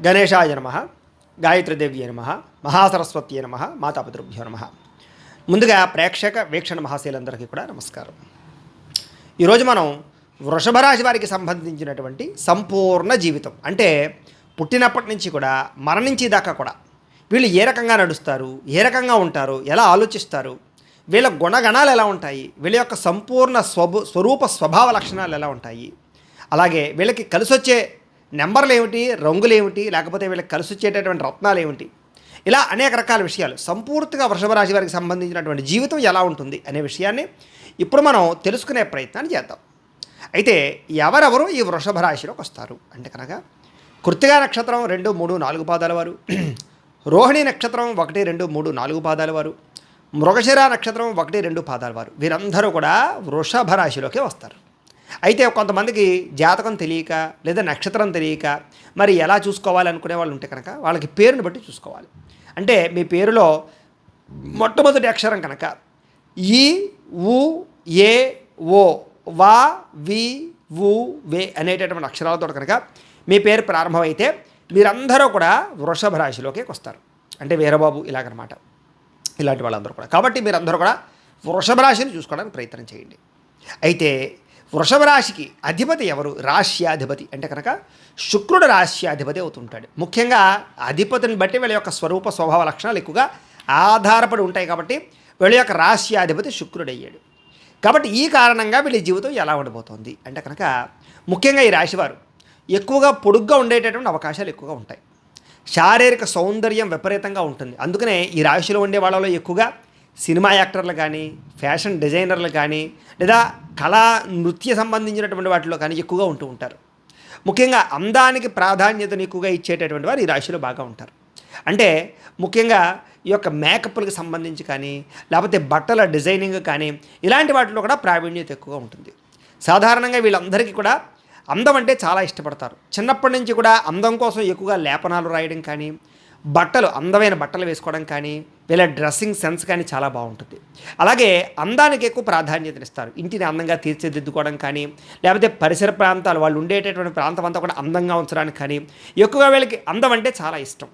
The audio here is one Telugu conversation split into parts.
గణేశాయ నమ, గాయత్రీదేవ్యే నమ, మహాసరస్వత్యే నమ, మాతాపితృభ్యో నమ. ముందుగా ప్రేక్షక వీక్షణ మహాశీలందరికీ కూడా నమస్కారం. ఈరోజు మనం వృషభ రాశి వారికి సంబంధించినటువంటి సంపూర్ణ జీవితం, అంటే పుట్టినప్పటి నుంచి కూడా మరణించే దాకా కూడా వీళ్ళు ఏ రకంగా నడుస్తారు, ఏ రకంగా ఉంటారు, ఎలా ఆలోచిస్తారు, వీళ్ళ గుణగణాలు ఎలా ఉంటాయి, వీళ్ళ యొక్క సంపూర్ణ స్వరూప స్వభావ లక్షణాలు ఎలా ఉంటాయి, అలాగే వీళ్ళకి కలిసొచ్చే నెంబర్లు ఏమిటి, రంగులు ఏమిటి, లేకపోతే వీళ్ళకి కలిసి వచ్చేటటువంటి రత్నాలు ఏమిటి, ఇలా అనేక రకాల విషయాలు సంపూర్తిగా వృషభ రాశి వారికి సంబంధించినటువంటి జీవితం ఎలా ఉంటుంది అనే విషయాన్ని ఇప్పుడు మనం తెలుసుకునే ప్రయత్నాన్ని చేద్దాం. అయితే ఎవరెవరు ఈ వృషభ రాశిలోకి వస్తారు అంటే కనుక కృత్తికా నక్షత్రం 2, 3, 4 పాదాల వారు, రోహిణి నక్షత్రం 1, 2, 3, 4 పాదాల వారు, మృగశిర నక్షత్రం 1, 2 పాదాల వారు, వీరందరూ కూడా వృషభ రాశిలోకి వస్తారు. అయితే కొంతమందికి జాతకం తెలియక లేదా నక్షత్రం తెలియక మరి ఎలా చూసుకోవాలనుకునే వాళ్ళు ఉంటే కనుక వాళ్ళకి పేరుని బట్టి చూసుకోవాలి. అంటే మీ పేరులో మొట్టమొదటి అక్షరం కనుక ఈ, ఉ, ఏ, ఓ, వా, వి, వు, వే అనేటటువంటి అక్షరాలతో కనుక మీ పేరు ప్రారంభమైతే మీరందరూ కూడా వృషభ రాశిలోకి వస్తారు. అంటే వీరబాబు ఇలాగనమాట, ఇలాంటి వాళ్ళందరూ కూడా. కాబట్టి మీరందరూ కూడా వృషభ రాశిని చూసుకోవడానికి ప్రయత్నం చేయండి. అయితే వృషభ రాశికి అధిపతి ఎవరు? రాశ్యాధిపతి అంటే కనుక శుక్రుడు రాశ్యాధిపతి అవుతుంటాడు. ముఖ్యంగా అధిపతిని బట్టి వీళ్ళ యొక్క స్వరూప స్వభావ లక్షణాలు ఎక్కువగా ఆధారపడి ఉంటాయి. కాబట్టి వీళ్ళ యొక్క రాశ్యాధిపతి శుక్రుడు అయ్యాడు. కాబట్టి ఈ కారణంగా వీళ్ళ జీవితం ఎలా ఉండబోతోంది అంటే కనుక ముఖ్యంగా ఈ రాశివారు ఎక్కువగా పొడుగ్గా ఉండేటటువంటి అవకాశాలు ఎక్కువగా ఉంటాయి. శారీరక సౌందర్యం విపరీతంగా ఉంటుంది. అందుకనే ఈ రాశిలో ఉండే వాళ్ళలో ఎక్కువగా సినిమా యాక్టర్లు కానీ, ఫ్యాషన్ డిజైనర్లు కానీ, లేదా కళా నృత్య సంబంధించినటువంటి వాటిలో కానీ ఎక్కువగా ఉంటూ ఉంటారు. ముఖ్యంగా అందానికి ప్రాధాన్యతను ఎక్కువగా ఇచ్చేటటువంటి వారు ఈ రాశిలో బాగా ఉంటారు. అంటే ముఖ్యంగా ఈ యొక్క మేకప్లకు సంబంధించి కానీ, లేకపోతే బట్టల డిజైనింగ్ కానీ, ఇలాంటి వాటిలో కూడా ప్రావీణ్యత ఎక్కువగా ఉంటుంది. సాధారణంగా వీళ్ళందరికీ కూడా అందం అంటే చాలా ఇష్టపడతారు. చిన్నప్పటి నుంచి కూడా అందం కోసం ఎక్కువగా లేపనాలు రాయడం కానీ, బట్టలు అందమైన బట్టలు వేసుకోవడం కానీ, వీళ్ళ డ్రెస్సింగ్ సెన్స్ కానీ చాలా బాగుంటుంది. అలాగే అందానికి ఎక్కువ ప్రాధాన్యతనిస్తారు. ఇంటిని అందంగా తీర్చిదిద్దుకోవడం కానీ, లేకపోతే పరిసర ప్రాంతాలు వాళ్ళు ఉండేటటువంటి ప్రాంతం అంతా కూడా అందంగా ఉంచడానికి కానీ ఎక్కువగా వీళ్ళకి అందం అంటే చాలా ఇష్టం.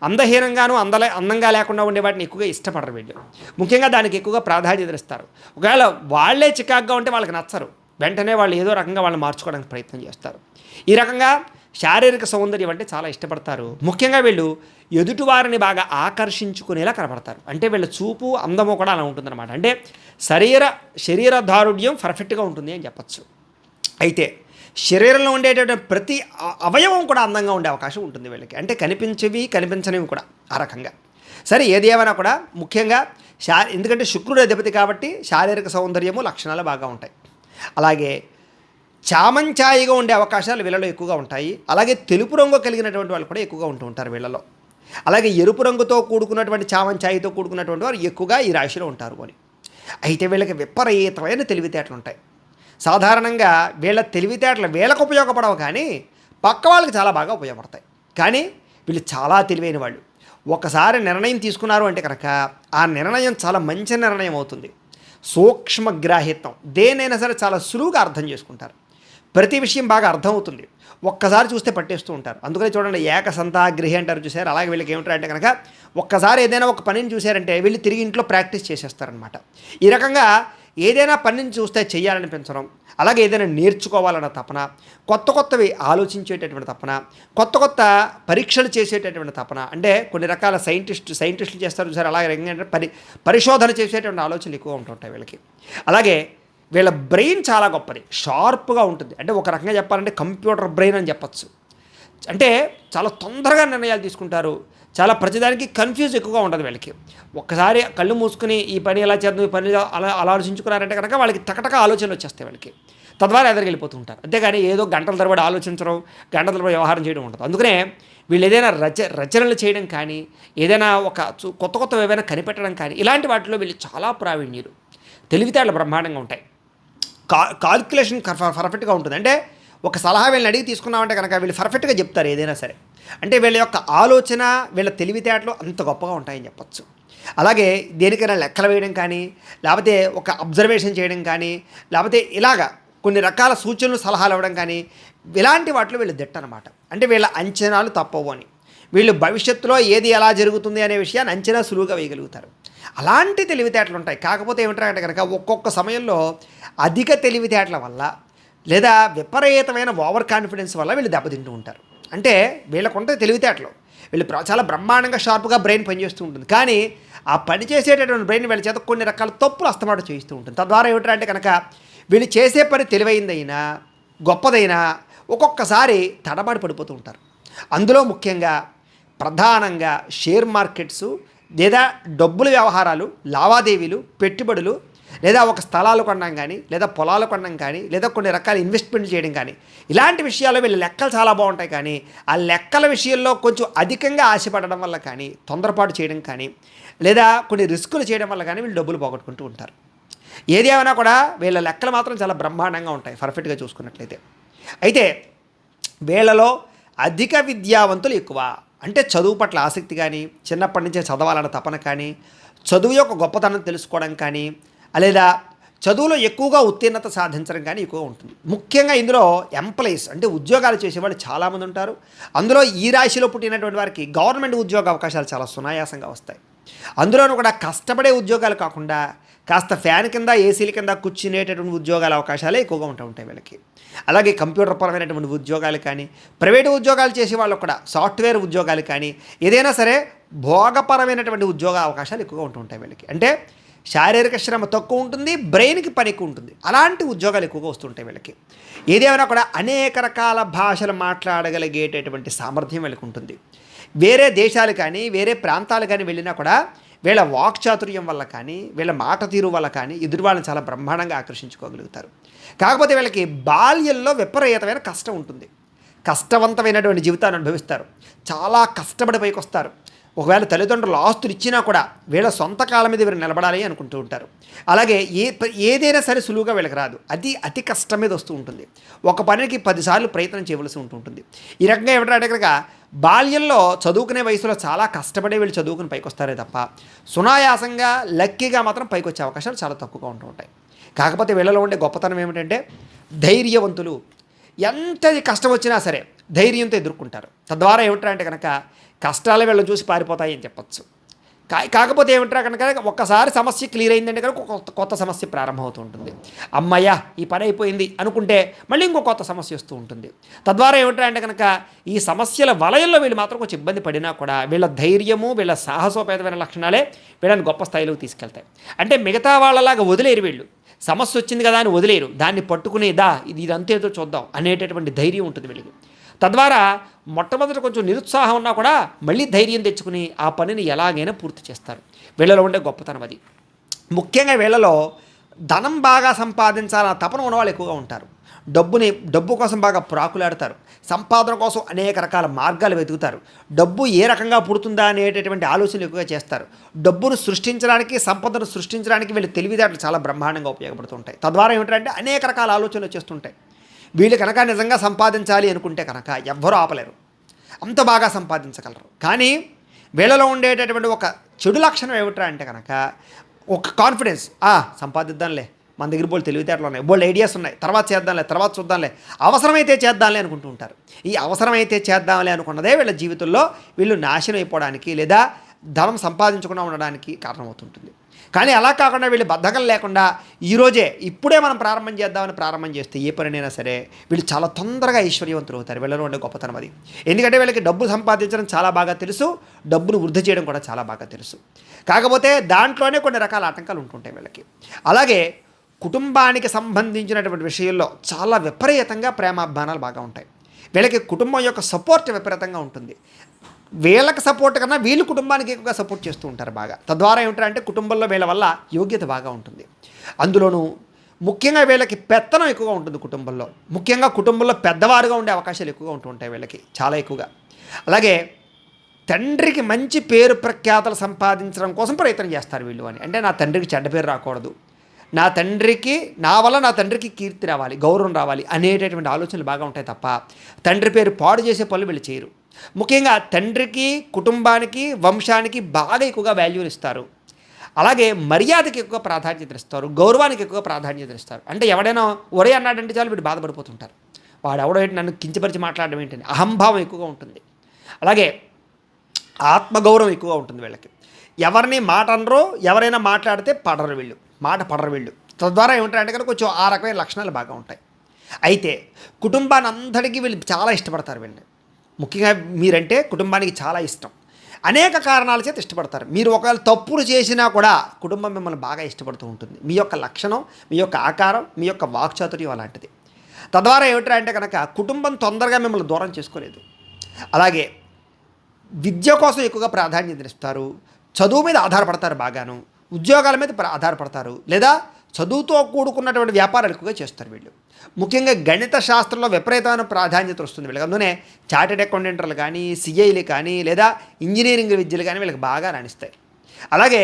అందహీనంగాను అందంగా లేకుండా ఉండే వాటిని ఎక్కువగా ఇష్టపడరు వీళ్ళు. ముఖ్యంగా దానికి ఎక్కువగా ప్రాధాన్యతనిస్తారు. ఒకవేళ వాళ్ళే చికాగ్గా ఉంటే వాళ్ళకి నచ్చరు. వెంటనే వాళ్ళు ఏదో రకంగా వాళ్ళని మార్చుకోవడానికి ప్రయత్నం చేస్తారు. ఈ రకంగా శారీరక సౌందర్యం అంటే చాలా ఇష్టపడతారు. ముఖ్యంగా వీళ్ళు ఎదుటివారిని బాగా ఆకర్షించుకునేలా కనపడతారు. అంటే వీళ్ళ చూపు అందము కూడా అలా ఉంటుందన్నమాట. అంటే శరీర దారుఢ్యం పర్ఫెక్ట్గా ఉంటుంది అని చెప్పచ్చు. అయితే శరీరంలో ఉండేటటువంటి ప్రతి అవయవం కూడా అందంగా ఉండే అవకాశం ఉంటుంది వీళ్ళకి. అంటే కనిపించనివి కూడా ఆ రకంగా. సరే ఏది ఏమైనా కూడా ముఖ్యంగా ఎందుకంటే శుక్రుడు అధిపతి కాబట్టి శారీరక సౌందర్యము లక్షణాలు బాగా ఉంటాయి. అలాగే చామంచాయిగా ఉండే అవకాశాలు వీళ్ళలో ఎక్కువగా ఉంటాయి. అలాగే తెలుపు రంగు కలిగినటువంటి వాళ్ళు కూడా ఎక్కువగా ఉంటూ ఉంటారు వీళ్ళలో. అలాగే ఎరుపు రంగుతో కూడుకున్నటువంటి చామంచాయితో కూడుకున్నటువంటి వారు ఎక్కువగా ఈ రాశిలో ఉంటారు అని. అయితే వీళ్ళకి విపరీతమైన తెలివితేటలు ఉంటాయి. సాధారణంగా వీళ్ళ తెలివితేటలు వీళ్ళకు ఉపయోగపడవు కానీ పక్క వాళ్ళకి చాలా బాగా ఉపయోగపడతాయి. కానీ వీళ్ళు చాలా తెలివైన వాళ్ళు. ఒకసారి నిర్ణయం తీసుకున్నారు అంటే కనుక ఆ నిర్ణయం చాలా మంచి నిర్ణయం అవుతుంది. సూక్ష్మగ్రాహిత్వం, దేనైనా సరే చాలా సులువుగా అర్థం చేసుకుంటారు. ప్రతి విషయం బాగా అర్థమవుతుంది. ఒక్కసారి చూస్తే పట్టేస్తూ ఉంటారు. అందుకనే చూడండి ఏకసంతాగ్రహి అంటారు చూసారు. అలాగే వీళ్ళకి ఏమిటంటే కనుక ఒక్కసారి ఏదైనా ఒక పనిని చూశారంటే వీళ్ళు తిరిగి ఇంట్లో ప్రాక్టీస్ చేసేస్తారనమాట. ఈ రకంగా ఏదైనా పనిని చూస్తే చేయాలనిపించడం, అలాగే ఏదైనా నేర్చుకోవాలన్న తపన, కొత్తవి ఆలోచించేటటువంటి తపన, కొత్త పరీక్షలు చేసేటటువంటి తపన, అంటే కొన్ని రకాల సైంటిస్టులు చేస్తారు చూసారు. అలాగే ఏంటంటే పరిశోధన చేసేటువంటి ఆలోచనలు ఎక్కువ ఉంటుంటాయి వీళ్ళకి. అలాగే వీళ్ళ బ్రెయిన్ చాలా గొప్పది, షార్ప్గా ఉంటుంది. అంటే ఒక రకంగా చెప్పాలంటే కంప్యూటర్ బ్రెయిన్ అని చెప్పచ్చు. అంటే చాలా తొందరగా నిర్ణయాలు తీసుకుంటారు. చాలా ప్రతిదానికి కన్ఫ్యూజ్ ఎక్కువగా ఉంటుంది వీళ్ళకి. ఒక్కసారి కళ్ళు మూసుకుని ఈ పని ఎలా చేద్దాం, ఈ పని అలా ఆలోచించుకున్నారంటే కనుక వాళ్ళకి టకటక ఆలోచనలు వచ్చేస్తాయి వాళ్ళకి. తద్వారా ఎదురుకెళ్ళిపోతూ ఉంటారు. అంతేగాని ఏదో గంటల తరబడి ఆలోచించడం, గంటల తరబడి వ్యవహారం చేయడం ఉంటుంది. అందుకనే వీళ్ళు ఏదైనా రచనలు చేయడం కానీ, ఏదైనా ఒక కొత్త ఏవైనా కనిపెట్టడం కానీ, ఇలాంటి వాటిలో వీళ్ళు చాలా ప్రావీణ్యులు. తెలివితేటలు బ్రహ్మాండంగా ఉంటాయి. కాల్కులేషన్ పర్ఫెక్ట్గా ఉంటుంది. అంటే ఒక సలహా వీళ్ళని అడిగి తీసుకున్నామంటే కనుక వీళ్ళు పర్ఫెక్ట్గా చెప్తారు ఏదైనా సరే. అంటే వీళ్ళ యొక్క ఆలోచన, వీళ్ళ తెలివితేటలు అంత గొప్పగా ఉంటాయని చెప్పచ్చు. అలాగే దేనికైనా లెక్కలు వేయడం కానీ, లేకపోతే ఒక అబ్జర్వేషన్ చేయడం కానీ, లేకపోతే ఇలాగా కొన్ని రకాల సూచనలు సలహాలు ఇవ్వడం కానీ ఇలాంటి వాటిలో వీళ్ళు దిట్టనమాట. అంటే వీళ్ళ అంచనాలు తప్పవు అని, వీళ్ళు భవిష్యత్తులో ఏది ఎలా జరుగుతుంది అనే విషయాన్ని అంచనా సులువుగా వేయగలుగుతారు. అలాంటి తెలివితేటలు ఉంటాయి. కాకపోతే ఏమిటంటే కనుక ఒక్కొక్క సమయంలో అధిక తెలివితేటల వల్ల లేదా విపరీతమైన ఓవర్ కాన్ఫిడెన్స్ వల్ల వీళ్ళు దెబ్బతింటూ ఉంటారు. అంటే వీళ్ళకుంటే తెలివితేటలు, వీళ్ళు చాలా బ్రహ్మాండంగా షార్ప్గా బ్రెయిన్ పనిచేస్తూ ఉంటుంది. కానీ ఆ పని చేసేటటువంటి బ్రెయిన్ వీళ్ళ చేత కొన్ని రకాల తప్పులు అస్తమాటు చేయిస్తూ ఉంటుంది. తద్వారా ఏమిటంటే కనుక వీళ్ళు చేసే పని తెలివైందైనా గొప్పదైనా ఒక్కొక్కసారి తడబాటు పడిపోతూ ఉంటారు. అందులో ముఖ్యంగా ప్రధానంగా షేర్ మార్కెట్సు లేదా డబ్బుల వ్యవహారాలు, లావాదేవీలు, పెట్టుబడులు, లేదా ఒక స్థలాలు కొనడం కానీ లేదా పొలాలు కొనడం కానీ లేదా కొన్ని రకాల ఇన్వెస్ట్మెంట్లు చేయడం కానీ ఇలాంటి విషయాల్లో వీళ్ళ లెక్కలు చాలా బాగుంటాయి. కానీ ఆ లెక్కల విషయంలో కొంచెం అధికంగా ఆశపడడం వల్ల కానీ, తొందరపాటు చేయడం కానీ లేదా కొన్ని రిస్కులు చేయడం వల్ల కానీ వీళ్ళు డబ్బులు పోగొట్టుకుంటూ ఉంటారు. ఏది ఏమైనా కూడా వీళ్ళ లెక్కలు మాత్రం చాలా బ్రహ్మాండంగా ఉంటాయి పర్ఫెక్ట్గా చూసుకున్నట్లయితే. అయితే వీళ్ళలో అధిక విద్యావంతులు ఎక్కువ. అంటే చదువు పట్ల ఆసక్తి కానీ, చిన్నప్పటి నుంచే చదవాలన్న తపన కానీ, చదువు యొక్క గొప్పతనం తెలుసుకోవడం కానీ, లేదా చదువులో ఎక్కువగా ఉత్తీర్ణత సాధించడం కానీ ఎక్కువ ఉంటుంది. ముఖ్యంగా ఇందులో ఎంప్లాయీస్ అంటే ఉద్యోగాలు చేసేవాళ్ళు చాలామంది ఉంటారు. అందులో ఈ రాశిలో పుట్టినటువంటి వారికి గవర్నమెంట్ ఉద్యోగ అవకాశాలు చాలా సునాయాసంగా వస్తాయి. అందులోనూ కూడా కష్టపడే ఉద్యోగాలు కాకుండా కాస్త ఫ్యాన్ కింద, ఏసీల కింద కూర్చునేటటువంటి ఉద్యోగాల అవకాశాలే ఎక్కువగా ఉంటాయి వీళ్ళకి. అలాగే కంప్యూటర్ పరమైనటువంటి ఉద్యోగాలు కానీ, ప్రైవేటు ఉద్యోగాలు చేసే వాళ్ళు కూడా సాఫ్ట్వేర్ ఉద్యోగాలు కానీ, ఏదైనా సరే భోగపరమైనటువంటి ఉద్యోగ అవకాశాలు ఎక్కువగా ఉంటాయి వీళ్ళకి. అంటే శారీరక శ్రమ తక్కువ ఉంటుంది, బ్రెయిన్కి పని ఎక్కువ ఉంటుంది. అలాంటి ఉద్యోగాలు ఎక్కువగా వస్తుంటాయి వీళ్ళకి. ఏదేమైనా కూడా అనేక రకాల భాషలు మాట్లాడగలిగేటటువంటి సామర్థ్యం వీళ్ళకి ఉంటుంది. వేరే దేశాలు కానీ వేరే ప్రాంతాలు కానీ వెళ్ళినా కూడా వీళ్ళ వాక్చాతుర్యం వల్ల కానీ వీళ్ళ మాట తీరు వల్ల కానీ ఎదురు వాళ్ళని చాలా బ్రహ్మాండంగా ఆకర్షించుకోగలుగుతారు. కాకపోతే వీళ్ళకి బాల్యంలో విపరీతమైన కష్టం ఉంటుంది. కష్టవంతమైనటువంటి జీవితాన్ని అనుభవిస్తారు. చాలా కష్టపడి పైకి వస్తారు. ఒకవేళ తల్లిదండ్రులు ఆస్తులు ఇచ్చినా కూడా వీళ్ళ సొంత కాళ్ళ మీద వీరు నిలబడాలి అనుకుంటూ ఉంటారు. అలాగే ఏదైనా సరే సులువుగా వీళ్ళకి రాదు. అతి కష్టం మీద వస్తూ ఉంటుంది. ఒక పనికి 10 సార్లు ప్రయత్నం చేయవలసి ఉంటుంటుంది. ఈ రకంగా ఏమిటంటే కనుక బాల్యంలో చదువుకునే వయసులో చాలా కష్టపడే వీళ్ళు చదువుకుని పైకి వస్తారే తప్ప సునాయాసంగా లక్కీగా మాత్రం పైకి వచ్చే అవకాశాలు చాలా తక్కువగా ఉంటాయి. కాకపోతే వీళ్ళలో ఉండే గొప్పతనం ఏమిటంటే ధైర్యవంతులు. ఎంతది కష్టం వచ్చినా సరే ధైర్యంతో ఎదుర్కొంటారు. తద్వారా ఏమిటంటే కనుక కష్టాలు వీళ్ళని చూసి పారిపోతాయి అని చెప్పచ్చు. కాకపోతే ఏమిట్రా కనుక ఒక్కసారి సమస్య క్లియర్ అయిందంటే కనుక కొత్త సమస్య ప్రారంభమవుతూ ఉంటుంది. అమ్మయ్య ఈ పని అయిపోయింది అనుకుంటే మళ్ళీ ఇంకో కొత్త సమస్య వస్తూ ఉంటుంది. తద్వారా ఏమిట్రా అంటే కనుక ఈ సమస్యల వలయంలో వీళ్ళు మాత్రం కొంచెం ఇబ్బంది పడినా కూడా వీళ్ళ ధైర్యము, వీళ్ళ సాహసోపేతమైన లక్షణాలే వీళ్ళని గొప్ప స్థాయిలోకి తీసుకెళ్తాయి. అంటే మిగతా వాళ్ళలాగా వదిలేరు వీళ్ళు. సమస్య వచ్చింది కదా అని వదిలేరు. దాన్ని పట్టుకునేదా ఇదంతా ఏదో చూద్దాం అనేటటువంటి ధైర్యం ఉంటుంది వీళ్ళకి. తద్వారా మొట్టమొదట కొంచెం నిరుత్సాహం ఉన్నా కూడా మళ్ళీ ధైర్యం తెచ్చుకుని ఆ పనిని ఎలాగైనా పూర్తి చేస్తారు. వీళ్ళలో ఉండే గొప్పతనం అది. ముఖ్యంగా వీళ్ళలో ధనం బాగా సంపాదించాలన్న తపన ఉన్నవాళ్ళు ఎక్కువగా ఉంటారు. డబ్బు కోసం బాగా ప్రాకులాడతారు. సంపాదన కోసం అనేక రకాల మార్గాలు వెతుకుతారు. డబ్బు ఏ రకంగా పుడుతుందా అనేటటువంటి ఆలోచనలు ఎక్కువగా చేస్తారు. డబ్బును సృష్టించడానికి, సంపదను సృష్టించడానికి వీళ్ళ తెలివితేటలు చాలా బ్రహ్మాండంగా ఉపయోగపడుతుంటాయి. తద్వారా ఏమిటంటే అనేక రకాల ఆలోచనలు వచ్చేస్తుంటాయి. వీళ్ళు కనుక నిజంగా సంపాదించాలి అనుకుంటే కనుక ఎవ్వరూ ఆపలేరు, అంత బాగా సంపాదించగలరు. కానీ వీళ్ళలో ఉండేటటువంటి ఒక చెడు లక్షణం ఏమిట్రా అంటే కనుక ఒక కాన్ఫిడెన్స్. సంపాదిద్దాంలే, మన దగ్గర బోల్డ్ తెలివితేటలు ఉన్నాయి, బోల్డ్ ఐడియాస్ ఉన్నాయి, తర్వాత చేద్దాంలే, తర్వాత చూద్దాంలే, అవసరమైతే చేద్దాంలే అనుకుంటూ ఉంటారు. ఈ అవసరమైతే చేద్దాంలే అనుకున్నదే వీళ్ళ జీవితంలో వీళ్ళు నాశనం అయిపోవడానికి లేదా ధనం సంపాదించకుండా ఉండడానికి కారణమవుతుంటుంది. కానీ అలా కాకుండా వీళ్ళు బద్ధకం లేకుండా ఇప్పుడే మనం ప్రారంభం చేస్తే ఏ పనినైనా సరే వీళ్ళు చాలా తొందరగా ఐశ్వర్యవంతులు అవుతారు. వీళ్ళలో ఉండే గొప్పతనం అది. ఎందుకంటే వీళ్ళకి డబ్బు సంపాదించడం చాలా బాగా తెలుసు, డబ్బును వృద్ధి చేయడం కూడా చాలా బాగా తెలుసు. కాకపోతే దాంట్లోనే కొన్ని రకాల ఆటంకాలు ఉంటుంటాయి వీళ్ళకి. అలాగే కుటుంబానికి సంబంధించినటువంటి విషయంలో చాలా విపరీతంగా ప్రేమాభిమానాలు బాగా ఉంటాయి. వీళ్ళకి కుటుంబం యొక్క సపోర్ట్ విపరీతంగా ఉంటుంది. వీళ్ళకి సపోర్ట్ కన్నా వీళ్ళు కుటుంబానికి ఎక్కువగా సపోర్ట్ చేస్తూ ఉంటారు బాగా. తద్వారా ఏమిటంటే కుటుంబంలో వీళ్ళ వల్ల యోగ్యత బాగా ఉంటుంది. అందులోనూ ముఖ్యంగా వీళ్ళకి పెత్తనం ఎక్కువగా ఉంటుంది కుటుంబంలో. ముఖ్యంగా కుటుంబంలో పెద్దవారుగా ఉండే అవకాశాలు ఎక్కువగా ఉంటూ ఉంటాయి వీళ్ళకి, చాలా ఎక్కువగా. అలాగే తండ్రికి మంచి పేరు ప్రఖ్యాతలు సంపాదించడం కోసం ప్రయత్నం చేస్తారు వీళ్ళు అని. అంటే నా తండ్రికి చెడ్డ పేరు రాకూడదు, నా వల్ల నా తండ్రికి కీర్తి రావాలి, గౌరవం రావాలి అనేటటువంటి ఆలోచనలు బాగా ఉంటాయి తప్ప తండ్రి పేరు పాడు చేసే పనులు వీళ్ళు చేయరు. ముఖ్యంగా తండ్రికి, కుటుంబానికి, వంశానికి బాగా ఎక్కువగా వాల్యూని ఇస్తారు. అలాగే మర్యాదకి ఎక్కువ ప్రాధాన్యత ఇస్తారు, గౌరవానికి ఎక్కువ ప్రాధాన్యత ఇస్తారు. అంటే ఎవడైనా ఒరే అన్నాడంటే చాలు వీడు బాధపడిపోతుంటారు. వాడు ఎవడో ఏంటి నన్ను కించపరిచి మాట్లాడడం ఏంటని అహంభావం ఎక్కువగా ఉంటుంది. అలాగే ఆత్మగౌరవం ఎక్కువగా ఉంటుంది వీళ్ళకి. ఎవరిని మాట అనరో, ఎవరైనా మాట్లాడితే పడరు వీళ్ళు, మాట పడరు వీళ్ళు. తద్వారా ఏమిటంటే కనుక కొంచెం ఆ రకమైన లక్షణాలు బాగా ఉంటాయి. అయితే కుటుంబాన్ని అందరికీ వీళ్ళు చాలా ఇష్టపడతారు వీళ్ళని. ముఖ్యంగా మీరంటే కుటుంబానికి చాలా ఇష్టం. అనేక కారణాల చేత ఇష్టపడతారు. మీరు ఒకవేళ తప్పులు చేసినా కూడా కుటుంబం మిమ్మల్ని బాగా ఇష్టపడుతూ ఉంటుంది. మీ యొక్క లక్షణం, మీ యొక్క ఆకారం, మీ యొక్క వాక్చాతుర్యం అలాంటిది. తద్వారా ఏమిటంటే కనుక కుటుంబం తొందరగా మిమ్మల్ని దూరం చేసుకోలేదు. అలాగే విద్య కోసం ఎక్కువగా ప్రాధాన్యత ఇస్తారు, చదువు మీద ఆధారపడతారు, బాగాను ఉద్యోగాల మీద ఆధారపడతారు, లేదా చదువుతో కూడుకున్నటువంటి వ్యాపారాలు ఎక్కువగా చేస్తారు వీళ్ళు. ముఖ్యంగా గణిత శాస్త్రంలో విపరీతమైన ప్రాధాన్యత వస్తుంది వీళ్ళకి. అందులోనే చార్టెడ్ అకౌంటెంట్లు కానీ, సిఐలు కానీ, లేదా ఇంజనీరింగ్ విద్యలు కానీ వీళ్ళకి బాగా రాణిస్తాయి. అలాగే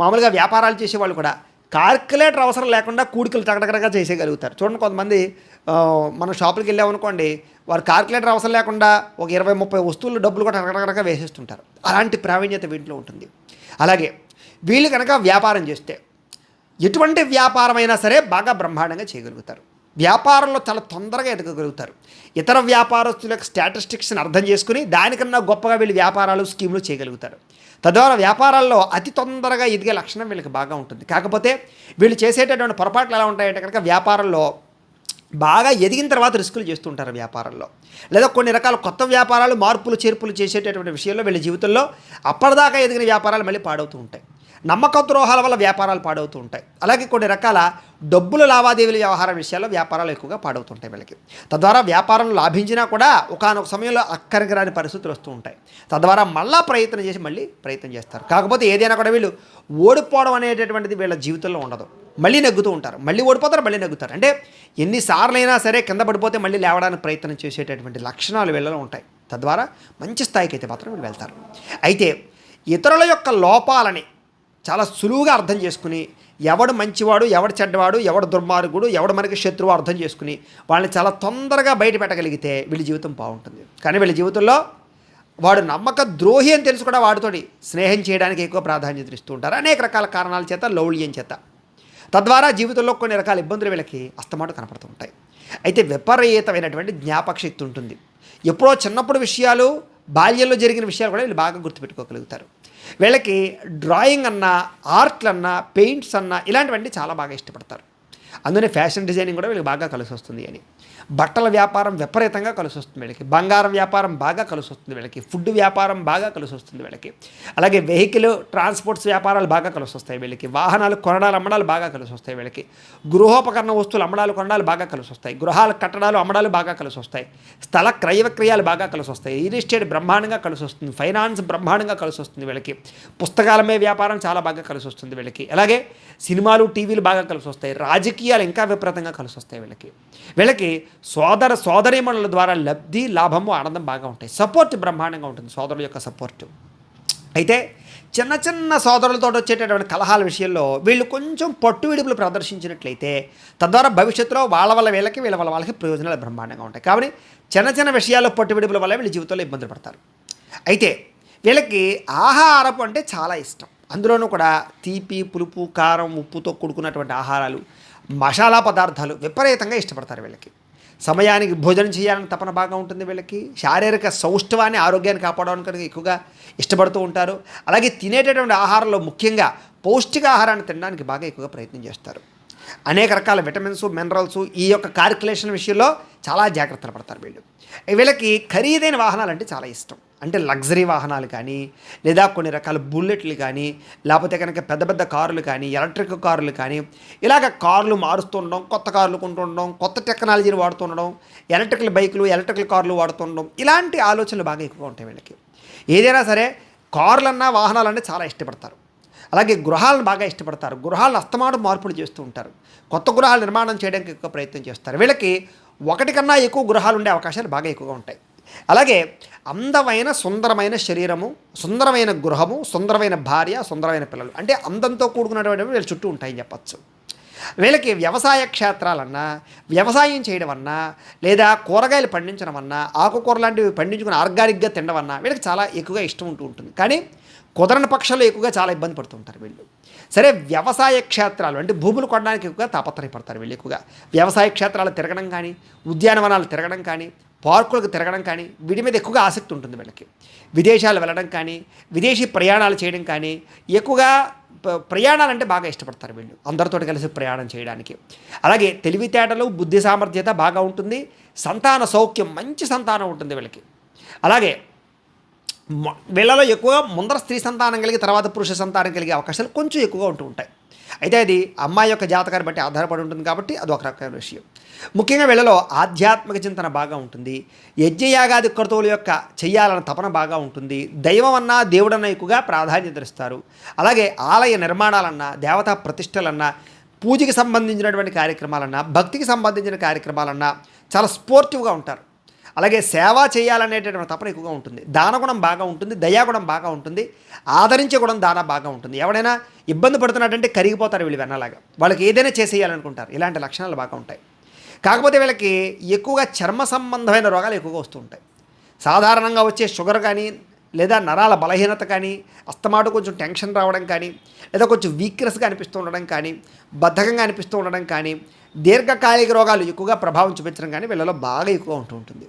మామూలుగా వ్యాపారాలు చేసేవాళ్ళు కూడా కాల్కులేటర్ అవసరం లేకుండా కూడికలు టగటగడగా చేసేయగలుగుతారు. చూడండి, కొంతమంది మనం షాపులకి వెళ్ళామనుకోండి, వారు కాల్కులేటర్ అవసరం లేకుండా ఒక 20-30 వస్తువులు డబ్బులు కూడా టగటగడగా వేసేస్తుంటారు. అలాంటి ప్రావీణ్యత వీటిలో ఉంటుంది. అలాగే వీళ్ళు కనుక వ్యాపారం చేస్తే ఎటువంటి వ్యాపారమైనా సరే బాగా బ్రహ్మాండంగా చేయగలుగుతారు. వ్యాపారంలో చాలా తొందరగా ఎదగగలుగుతారు. ఇతర వ్యాపారస్తుల యొక్క స్టాటిస్టిక్స్ని అర్థం చేసుకుని దానికన్నా గొప్పగా వీళ్ళు వ్యాపారాలు, స్కీములు చేయగలుగుతారు. తద్వారా వ్యాపారాల్లో అతి తొందరగా ఎదిగే లక్షణం వీళ్ళకి బాగా ఉంటుంది. కాకపోతే వీళ్ళు చేసేటటువంటి పొరపాట్లు ఎలా ఉంటాయంటే కనుక వ్యాపారంలో బాగా ఎదిగిన తర్వాత రిస్కులు చేస్తుంటారు వ్యాపారంలో, లేదా కొన్ని రకాల కొత్త వ్యాపారాలు, మార్పులు చేర్పులు చేసేటటువంటి విషయంలో వీళ్ళ జీవితంలో అప్పటిదాకా ఎదిగిన వ్యాపారాలు మళ్ళీ పాడవుతూ ఉంటాయి. నమ్మక ద్రోహాల వల్ల వ్యాపారాలు పాడవుతూ ఉంటాయి. అలాగే కొన్ని రకాల డబ్బుల లావాదేవీల వ్యవహార విషయాల్లో వ్యాపారాలు ఎక్కువగా పాడవుతుంటాయి వీళ్ళకి. తద్వారా వ్యాపారం లాభించినా కూడా ఒకానొక సమయంలో అక్కడికి రాని పరిస్థితులు వస్తూ ఉంటాయి. తద్వారా మళ్ళీ ప్రయత్నం చేస్తారు. కాకపోతే ఏదైనా కూడా వీళ్ళు ఓడిపోవడం అనేటటువంటిది వీళ్ళ జీవితంలో ఉండదు. మళ్ళీ నెగ్గుతూ ఉంటారు, మళ్ళీ ఓడిపోతారు, మళ్ళీ నెగ్గుతారు. అంటే ఎన్నిసార్లైనా సరే కింద పడిపోతే మళ్ళీ లేవడానికి ప్రయత్నం చేసేటటువంటి లక్షణాలు వీళ్ళలో ఉంటాయి. తద్వారా మంచి స్థాయికి అయితే మాత్రం వీళ్ళు వెళ్తారు. అయితే ఇతరుల యొక్క లోపాలని చాలా సులువుగా అర్థం చేసుకుని, ఎవడు మంచివాడు, ఎవడు చెడ్డవాడు, ఎవడు దుర్మార్గుడు, ఎవడు మనకి శత్రువు అర్థం చేసుకుని వాళ్ళని చాలా తొందరగా బయట పెట్టగలిగితే వీళ్ళ జీవితం బాగుంటుంది. కానీ వీళ్ళ జీవితంలో వాడు నమ్మక ద్రోహి అని తెలుసు కూడా వాడితోటి స్నేహం చేయడానికి ఎక్కువ ప్రాధాన్యత ఇస్తూ ఉంటారు. అనేక రకాల కారణాల చేత, లౌల్యం చేత. తద్వారా జీవితంలో కొన్ని రకాల ఇబ్బందులు వీళ్ళకి అస్తమాటు కనపడుతూ ఉంటాయి. అయితే విపరీతమైనటువంటి జ్ఞాపక శక్తి ఉంటుంది. ఎప్పుడో చిన్నప్పుడు విషయాలు, బాల్యంలో జరిగిన విషయాలు కూడా వీళ్ళు బాగా గుర్తుపెట్టుకోగలుగుతారు. వీళ్ళకి డ్రాయింగ్ అన్నా, ఆర్ట్లన్నా, పెయింట్స్ అన్నా ఇలాంటివన్నీ చాలా బాగా ఇష్టపడతారు. అందుకనే ఫ్యాషన్ డిజైనింగ్ కూడా వీళ్ళకి బాగా కలిసి వస్తుంది అని. బట్టల వ్యాపారం విపరీతంగా కలిసి వస్తుంది వీళ్ళకి. బంగారం వ్యాపారం బాగా కలిసి వస్తుంది వీళ్ళకి. ఫుడ్ వ్యాపారం బాగా కలిసి వస్తుంది వీళ్ళకి. అలాగే వెహికల్ ట్రాన్స్పోర్ట్స్ వ్యాపారాలు బాగా కలిసి వస్తాయి వీళ్ళకి. వాహనాలు కొనడాలు, అమ్మడాలు బాగా కలిసి వస్తాయి వీళ్ళకి. గృహోపకరణ వస్తువులు అమ్మడాలు, కొనడాలు బాగా కలిసి వస్తాయి. గృహాలు కట్టడాలు, అమ్మడాలు బాగా కలిసి వస్తాయి. స్థల క్రయ విక్రయాలు బాగా కలిసి వస్తాయి. రియల్ ఎస్టేట్ బ్రహ్మాండంగా కలిసి వస్తుంది. ఫైనాన్స్ బ్రహ్మాండంగా కలిసి వస్తుంది వీళ్ళకి. పుస్తకాలమే వ్యాపారం చాలా బాగా కలిసి వస్తుంది వీళ్ళకి. అలాగే సినిమాలు, టీవీలు బాగా కలిసి వస్తాయి. రాజకీయాలు ఇంకా విపరీతంగా కలిసి వస్తాయి వీళ్ళకి. సోదరీమణుల ద్వారా లబ్ధి, లాభము, ఆనందం బాగా ఉంటాయి. సపోర్ట్ బ్రహ్మాండంగా ఉంటుంది, సోదరుల యొక్క సపోర్టు. అయితే చిన్న చిన్న సోదరులతో వచ్చేటటువంటి కలహాల విషయంలో వీళ్ళు కొంచెం పట్టు విడుపులు ప్రదర్శించినట్లయితే తద్వారా భవిష్యత్తులో వాళ్ళ వల్ల వీళ్ళకి, వీళ్ళ వల్ల వాళ్ళకి ప్రయోజనాలు బ్రహ్మాండంగా ఉంటాయి. కాబట్టి చిన్న చిన్న విషయాల్లో పట్టు విడుపుల వల్ల వీళ్ళ జీవితంలో ఇబ్బందులు పడతారు. అయితే వీళ్ళకి ఆహారపు అంటే చాలా ఇష్టం. అందులోనూ కూడా తీపి, పులుపు, కారం, ఉప్పుతో కూడుకున్నటువంటి ఆహారాలు, మసాలా పదార్థాలు విపరీతంగా ఇష్టపడతారు వీళ్ళకి. సమయానికి భోజనం చేయాలని తపన బాగా ఉంటుంది వీళ్ళకి. శారీరక సౌష్ఠవాన్ని, ఆరోగ్యాన్ని కాపాడడానికి ఎక్కువగా ఇష్టపడుతూ ఉంటారు. అలాగే తినేటటువంటి ఆహారంలో ముఖ్యంగా పౌష్టికాహారాన్ని తినడానికి బాగా ఎక్కువగా ప్రయత్నం చేస్తారు. అనేక రకాల విటమిన్స్, మినరల్స్ ఈ యొక్క కాల్కులేషన్ విషయంలో చాలా జాగ్రత్తలు పడతారు వీళ్ళకి ఖరీదైన వాహనాలు అంటే చాలా ఇష్టం. అంటే లగ్జరీ వాహనాలు కానీ, లేదా కొన్ని రకాల బుల్లెట్లు కానీ, లేకపోతే కనుక పెద్ద పెద్ద కార్లు కానీ, ఎలక్ట్రిక్ కార్లు కానీ, ఇలాగ కార్లు మారుస్తుండడం, కొత్త కార్లు కొంటుండడం, కొత్త టెక్నాలజీని వాడుతుండడం, ఎలక్ట్రికల్ బైకులు, ఎలక్ట్రికల్ కార్లు వాడుతుండడం, ఇలాంటి ఆలోచనలు బాగా ఎక్కువగా ఉంటాయి వీళ్ళకి. ఏదైనా సరే కార్లన్నా, వాహనాలన్నా చాలా ఇష్టపడతారు. అలాగే గృహాలను బాగా ఇష్టపడతారు. గృహాలను అస్తమాటు మార్పులు చేస్తూ ఉంటారు. కొత్త గృహాలు నిర్మాణం చేయడానికి ఎక్కువ ప్రయత్నం చేస్తారు. వీళ్ళకి ఒకటి కన్నా ఎక్కువ గృహాలు ఉండే అవకాశాలు బాగా ఎక్కువగా ఉంటాయి. అలాగే అందమైన, సుందరమైన శరీరము, సుందరమైన గృహము, సుందరమైన భార్య, సుందరమైన పిల్లలు, అంటే అందంతో కూడుకున్నటువంటి వీళ్ళ చుట్టూ ఉంటాయని చెప్పచ్చు. వీళ్ళకి వ్యవసాయ క్షేత్రాలన్నా, వ్యవసాయం చేయడం అన్నా, లేదా కూరగాయలు పండించడం అన్నా, ఆకుకూర లాంటివి పండించుకుని ఆర్గానిక్గా తినడం అన్నా వీళ్ళకి చాలా ఎక్కువగా ఇష్టం ఉంటుంది. కానీ కుదరని పక్షంలో ఎక్కువగా చాలా ఇబ్బంది పడుతుంటారు వీళ్ళు. సరే, వ్యవసాయ క్షేత్రాలు అంటే భూములు కొనడానికి ఎక్కువగా తాపత్రయపడతారు వీళ్ళు. ఎక్కువగా వ్యవసాయ క్షేత్రాలు తిరగడం కానీ, ఉద్యానవనాలు తిరగడం కానీ, పార్కులకు తిరగడం కానీ వీటి మీద ఎక్కువగా ఆసక్తి ఉంటుంది వీళ్ళకి. విదేశాలు వెళ్ళడం కానీ, విదేశీ ప్రయాణాలు చేయడం కానీ, ఎక్కువగా ప్రయాణాలంటే బాగా ఇష్టపడతారు వీళ్ళు, అందరితో కలిసి ప్రయాణం చేయడానికి. అలాగే తెలివితేటలు, బుద్ధి సామర్థ్యత బాగా ఉంటుంది. సంతాన సౌఖ్యం, మంచి సంతానం ఉంటుంది వీళ్ళకి. అలాగే వీళ్ళలో ఎక్కువగా ముందర స్త్రీ సంతానం కలిగి తర్వాత పురుష సంతానం కలిగే అవకాశాలు కొంచెం ఎక్కువగా ఉంటూ ఉంటాయి. అయితే అది అమ్మాయి యొక్క జాతకాన్ని బట్టి ఆధారపడి ఉంటుంది కాబట్టి అది ఒక రకమైన విషయం. ముఖ్యంగా వీళ్ళలో ఆధ్యాత్మిక చింతన బాగా ఉంటుంది. యజ్ఞయాగాది క్రతువుల యొక్క చెయ్యాలన్న తపన బాగా ఉంటుంది. దైవం అన్నా దేవుడన్నా ఎక్కువగా ప్రాధాన్యత ఇస్తారు. అలాగే ఆలయ నిర్మాణాలన్నా, దేవతా ప్రతిష్టలన్నా, పూజకి సంబంధించినటువంటి కార్యక్రమాలన్నా, భక్తికి సంబంధించిన కార్యక్రమాలన్నా చాలా స్పోర్టివ్గా ఉంటారు. అలాగే సేవ చేయాలనేటటువంటి తపన ఎక్కువగా ఉంటుంది. దానగుణం బాగా ఉంటుంది, దయాగుణం బాగా ఉంటుంది, ఆదరించే గుణం దాన బాగా ఉంటుంది. ఎవడైనా ఇబ్బంది పడుతున్నట్టంటే కరిగిపోతారు వీళ్ళు వెన్నలాగా, వాళ్ళకి ఏదైనా చేసేయాలనుకుంటారు. ఇలాంటి లక్షణాలు బాగా ఉంటాయి. కాకపోతే వీళ్ళకి ఎక్కువగా చర్మ సంబంధమైన రోగాలు ఎక్కువగా వస్తూ ఉంటాయి. సాధారణంగా వచ్చే షుగర్ కానీ, లేదా నరాల బలహీనత కానీ, అస్తమాటు కొంచెం టెన్షన్ రావడం కానీ, లేదా కొంచెం వీక్నెస్గా అనిపిస్తూ ఉండడం కానీ, బద్ధకంగా అనిపిస్తూ ఉండడం కానీ, దీర్ఘకాలిక రోగాలు ఎక్కువగా ప్రభావం చూపించడం కానీ వీళ్ళలో బాగా ఎక్కువ ఉంటూ ఉంటుంది.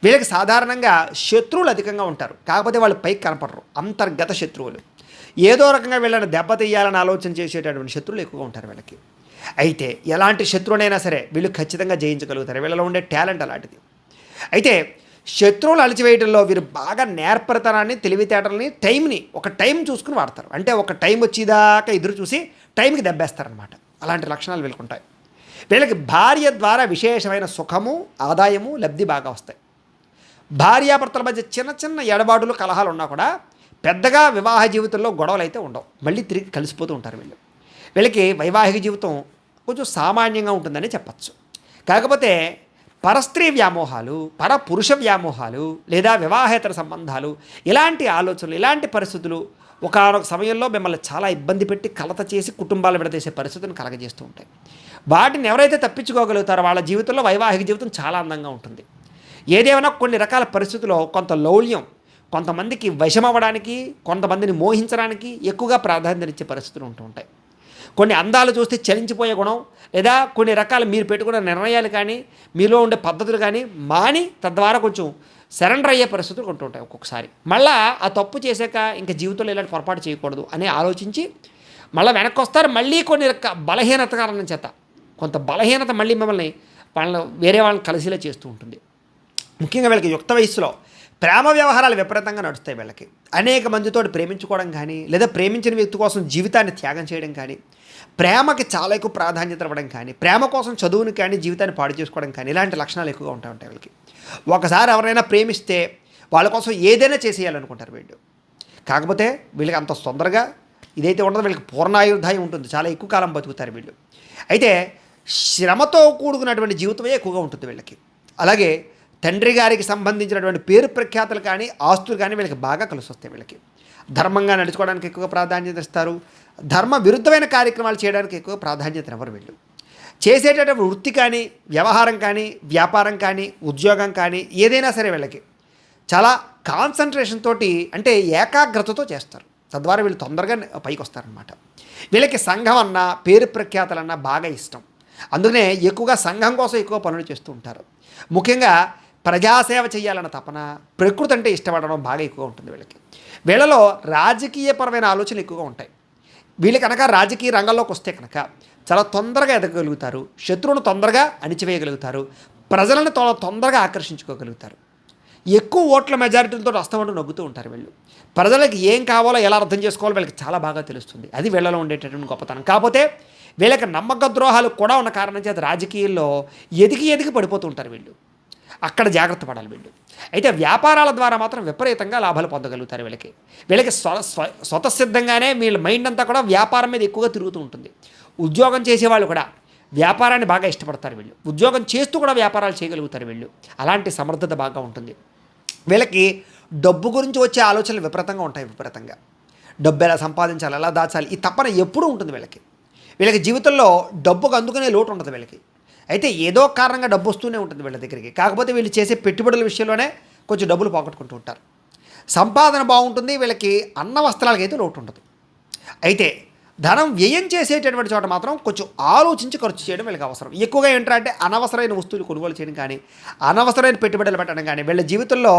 వీళ్ళకి సాధారణంగా శత్రువులు అధికంగా ఉంటారు. కాకపోతే వాళ్ళు పైకి కనపడరు, అంతర్గత శత్రువులు. ఏదో రకంగా వీళ్ళని దెబ్బతీయాలని ఆలోచన చేసేటటువంటి శత్రువులు ఎక్కువగా ఉంటారు వీళ్ళకి. అయితే ఎలాంటి శత్రువునైనా సరే వీళ్ళు ఖచ్చితంగా జయించగలుగుతారు. వీళ్ళలో ఉండే టాలెంట్ అలాంటిది. అయితే శత్రువులు అణిచివేయడంలో వీరు బాగా నేర్పరితనాన్ని, తెలివితేటలని, టైంని ఒక టైం చూసుకుని వాడతారు. అంటే ఒక టైం వచ్చేదాకా ఎదురు చూసి టైంకి దెబ్బేస్తారనమాట. అలాంటి లక్షణాలు వీళ్ళకి ఉంటాయి. వీళ్ళకి భార్య ద్వారా విశేషమైన సుఖము, ఆదాయము, లబ్ధి బాగా వస్తాయి. భార్యాభర్తల మధ్య చిన్న చిన్న ఎడబాటులు, కలహాలు ఉన్నా కూడా పెద్దగా వివాహ జీవితంలో గొడవలు అయితే ఉండవు. మళ్ళీ తిరిగి కలిసిపోతూ ఉంటారు వీళ్ళు. వీళ్ళకి వైవాహిక జీవితం కొంచెం సామాన్యంగా ఉంటుందని చెప్పచ్చు. కాకపోతే పరస్త్రీ వ్యామోహాలు, పరపురుష వ్యామోహాలు, లేదా వివాహేతర సంబంధాలు, ఇలాంటి ఆలోచనలు, ఇలాంటి పరిస్థితులు ఒకానొక సమయంలో మిమ్మల్ని చాలా ఇబ్బంది పెట్టి కలత చేసి కుటుంబాలు విడదీసే పరిస్థితులను కలగజేస్తూ ఉంటాయి. వాటిని ఎవరైతే తప్పించుకోగలుగుతారో వాళ్ళ జీవితంలో వైవాహిక జీవితం చాలా అందంగా ఉంటుంది. ఏదేమైనా కొన్ని రకాల పరిస్థితుల్లో కొంత లౌల్యం, కొంతమందికి వశమవ్వడానికి, కొంతమందిని మోహించడానికి ఎక్కువగా ప్రాధాన్యతనిచ్చే పరిస్థితులు ఉంటూ ఉంటాయి. కొన్ని అందాలు చూస్తే చలించిపోయే గుణం, లేదా కొన్ని రకాల మీరు పెట్టుకున్న నిర్ణయాలు కానీ, మీలో ఉండే పద్ధతులు కానీ మాని తద్వారా కొంచెం సరెండర్ అయ్యే పరిస్థితులు ఉంటూ ఉంటాయి. ఒక్కొక్కసారి మళ్ళీ ఆ తప్పు చేశాక ఇంకా జీవితంలో ఇలాంటి పొరపాటు చేయకూడదు అని ఆలోచించి మళ్ళీ వెనక్కి వస్తారు. మళ్ళీ కొన్ని బలహీనత కారణం చేత కొంత బలహీనత మళ్ళీ మిమ్మల్ని వేరే వాళ్ళని కలిసిలా చేస్తూ ఉంటుంది. ముఖ్యంగా వీళ్ళకి యుక్త వయస్సులో ప్రేమ వ్యవహారాలు విపరీతంగా నడుస్తాయి. వీళ్ళకి అనేక మందితో ప్రేమించుకోవడం కానీ, లేదా ప్రేమించిన వ్యక్తి కోసం జీవితాన్ని త్యాగం చేయడం కానీ, ప్రేమకి చాలా ఎక్కువ ప్రాధాన్యత ఇవ్వడం కానీ, ప్రేమ కోసం చదువుని కానీ జీవితాన్ని పాడు చేసుకోవడం కానీ, ఇలాంటి లక్షణాలు ఎక్కువగా ఉంటాయి వీళ్ళకి. ఒకసారి ఎవరైనా ప్రేమిస్తే వాళ్ళ కోసం ఏదైనా చేసేయాలనుకుంటారు వీళ్ళు. కాకపోతే వీళ్ళకి అంత తొందరగా ఇదైతే ఉండదు. వీళ్ళకి పూర్ణాయుర్దాయం ఉంటుంది, చాలా ఎక్కువ కాలం బతుకుతారు వీళ్ళు. అయితే శ్రమతో కూడుకున్నటువంటి జీవితమే ఎక్కువగా ఉంటుంది వీళ్ళకి. అలాగే తండ్రి గారికి సంబంధించినటువంటి పేరు ప్రఖ్యాతలు కానీ, ఆస్తులు కానీ వీళ్ళకి బాగా కలిసి వస్తాయి. వీళ్ళకి ధర్మంగా నడుచుకోవడానికి ఎక్కువగా ప్రాధాన్యత ఇస్తారు. ధర్మ విరుద్ధమైన కార్యక్రమాలు చేయడానికి ఎక్కువ ప్రాధాన్యత ఇవ్వరు వీళ్ళు. చేసేటటువంటి వృత్తి కానీ, వ్యవహారం కానీ, వ్యాపారం కానీ, ఉద్యోగం కానీ ఏదైనా సరే వీళ్ళకి చాలా కాన్సన్ట్రేషన్ తోటి, అంటే ఏకాగ్రతతో చేస్తారు. తద్వారా వీళ్ళు తొందరగా పైకి వస్తారనమాట. వీళ్ళకి సంఘం అన్నా, పేరు ప్రఖ్యాతలన్నా బాగా ఇష్టం. అందుకనే ఎక్కువగా సంఘం కోసం ఎక్కువ పనులు చేస్తూ ఉంటారు. ముఖ్యంగా ప్రజాసేవ చేయాలన్న తపన, ప్రకృతి అంటే ఇష్టపడడం బాగా ఎక్కువ ఉంటుంది వీళ్ళకి. వీళ్ళలో రాజకీయపరమైన ఆలోచనలు ఎక్కువగా ఉంటాయి. వీళ్ళు కనుక రాజకీయ రంగంలోకి వస్తే కనుక చాలా తొందరగా ఎదగగలుగుతారు, శత్రువును తొందరగా అణిచివేయగలుగుతారు, ప్రజలను తొందరగా ఆకర్షించుకోగలుగుతారు. ఎక్కువ ఓట్ల మెజారిటీలతో వస్తామంటూ నవ్వుతూ ఉంటారు వీళ్ళు. ప్రజలకు ఏం కావాలో ఎలా అర్థం చేసుకోవాలో వీళ్ళకి చాలా బాగా తెలుస్తుంది. అది వీళ్ళలో ఉండేటటువంటి గొప్పతనం. కాకపోతే వీళ్ళకి నమ్మక ద్రోహాలు కూడా ఉన్న కారణం చేత రాజకీయాల్లో ఎదిగి పడిపోతూ ఉంటారు వీళ్ళు. అక్కడ జాగ్రత్త పడాలి వీళ్ళు. అయితే వ్యాపారాల ద్వారా మాత్రం విపరీతంగా లాభాలు పొందగలుగుతారు వీళ్ళకి. వీళ్ళకి స్వతసిద్ధంగానే వీళ్ళ మైండ్ అంతా కూడా వ్యాపారం మీద ఎక్కువగా తిరుగుతూ ఉంటుంది. ఉద్యోగం చేసేవాళ్ళు కూడా వ్యాపారాన్ని బాగా ఇష్టపడతారు వీళ్ళు. ఉద్యోగం చేస్తూ కూడా వ్యాపారాలు చేయగలుగుతారు వీళ్ళు. అలాంటి సమర్థత బాగా ఉంటుంది వీళ్ళకి. డబ్బు గురించి వచ్చే ఆలోచనలు విపరీతంగా ఉంటాయి. విపరీతంగా డబ్బు ఎలా సంపాదించాలి, ఎలా దాచాలి, ఈ తపన ఎప్పుడూ ఉంటుంది వీళ్ళకి. వీళ్ళకి జీవితంలో డబ్బుకు అందుకునే లోటు ఉండదు వీళ్ళకి. అయితే ఏదో కారణంగా డబ్బు వస్తూనే ఉంటుంది వీళ్ళ దగ్గరికి. కాకపోతే వీళ్ళు చేసే పెట్టుబడుల విషయంలోనే కొంచెం డబ్బులు పోగొట్టుకుంటూ ఉంటారు. సంపాదన బాగుంటుంది, వీళ్ళకి అన్న వస్త్రాలకైతే లోటు ఉండదు. అయితే ధనం వ్యయం చేసేటటువంటి చోట మాత్రం కొంచెం ఆలోచించి ఖర్చు చేయడం వీళ్ళకి అవసరం. ఎక్కువగా ఏంటంటే అనవసరమైన వస్తువులు కొనుగోలు చేయడం కానీ, అనవసరమైన పెట్టుబడులు పెట్టడం కానీ వీళ్ళ జీవితంలో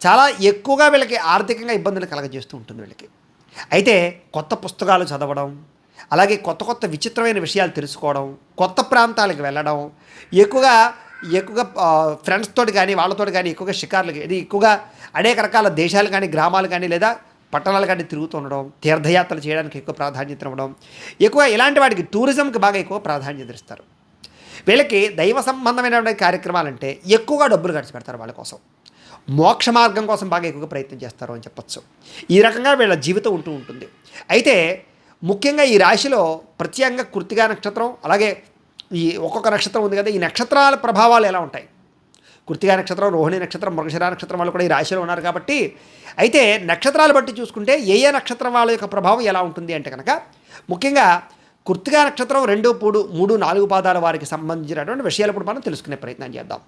చాలా ఎక్కువగా వీళ్ళకి ఆర్థికంగా ఇబ్బందులు కలగజేస్తూ ఉంటుంది వీళ్ళకి. అయితే కొత్త పుస్తకాలు చదవడం, అలాగే కొత్త కొత్త విచిత్రమైన విషయాలు తెలుసుకోవడం, కొత్త ప్రాంతాలకు వెళ్ళడం, ఎక్కువగా ఎక్కువగా ఫ్రెండ్స్ తోటి కానీ వాళ్ళతోటి కానీ ఎక్కువగా షికార్లు, ఇది ఎక్కువగా అనేక రకాల దేశాలు కానీ గ్రామాలు కానీ లేదా పట్టణాలు కానీ తిరుగుతూ ఉండడం, తీర్థయాత్రలు చేయడానికి ఎక్కువ ప్రాధాన్యత ఇవ్వడం, ఎక్కువ ఇలాంటి వాటికి టూరిజంకి బాగా ఎక్కువ ప్రాధాన్యత ఇస్తారు. వీళ్ళకి దైవ సంబంధమైన కార్యక్రమాలంటే ఎక్కువగా డబ్బులు ఖర్చు పెడతారు. వాళ్ళ కోసం మోక్ష మార్గం కోసం బాగా ఎక్కువగా ప్రయత్నం చేస్తారు అని చెప్పచ్చు. ఈ రకంగా వీళ్ళ జీవితం ఉంటూ ఉంటుంది. అయితే ముఖ్యంగా ఈ రాశిలో ప్రత్యేకంగా కృత్తికా నక్షత్రం, అలాగే ఈ ఒక్కొక్క నక్షత్రం ఉంది కదా, ఈ నక్షత్రాల ప్రభావాలు ఎలా ఉంటాయి? కృత్తికా నక్షత్రం, రోహిణి నక్షత్రం, మృగశిర నక్షత్రం వాళ్ళు కూడా ఈ రాశిలో ఉన్నారు కాబట్టి, అయితే నక్షత్రాలు బట్టి చూసుకుంటే ఏ ఏ నక్షత్రం వాళ్ళ యొక్క ప్రభావం ఎలా ఉంటుంది అంటే కనుక, ముఖ్యంగా కృత్తికా నక్షత్రం 2, 3, 4 పాదాల వారికి సంబంధించినటువంటి విషయాలు ఇప్పుడు మనం తెలుసుకునే ప్రయత్నం చేద్దాం.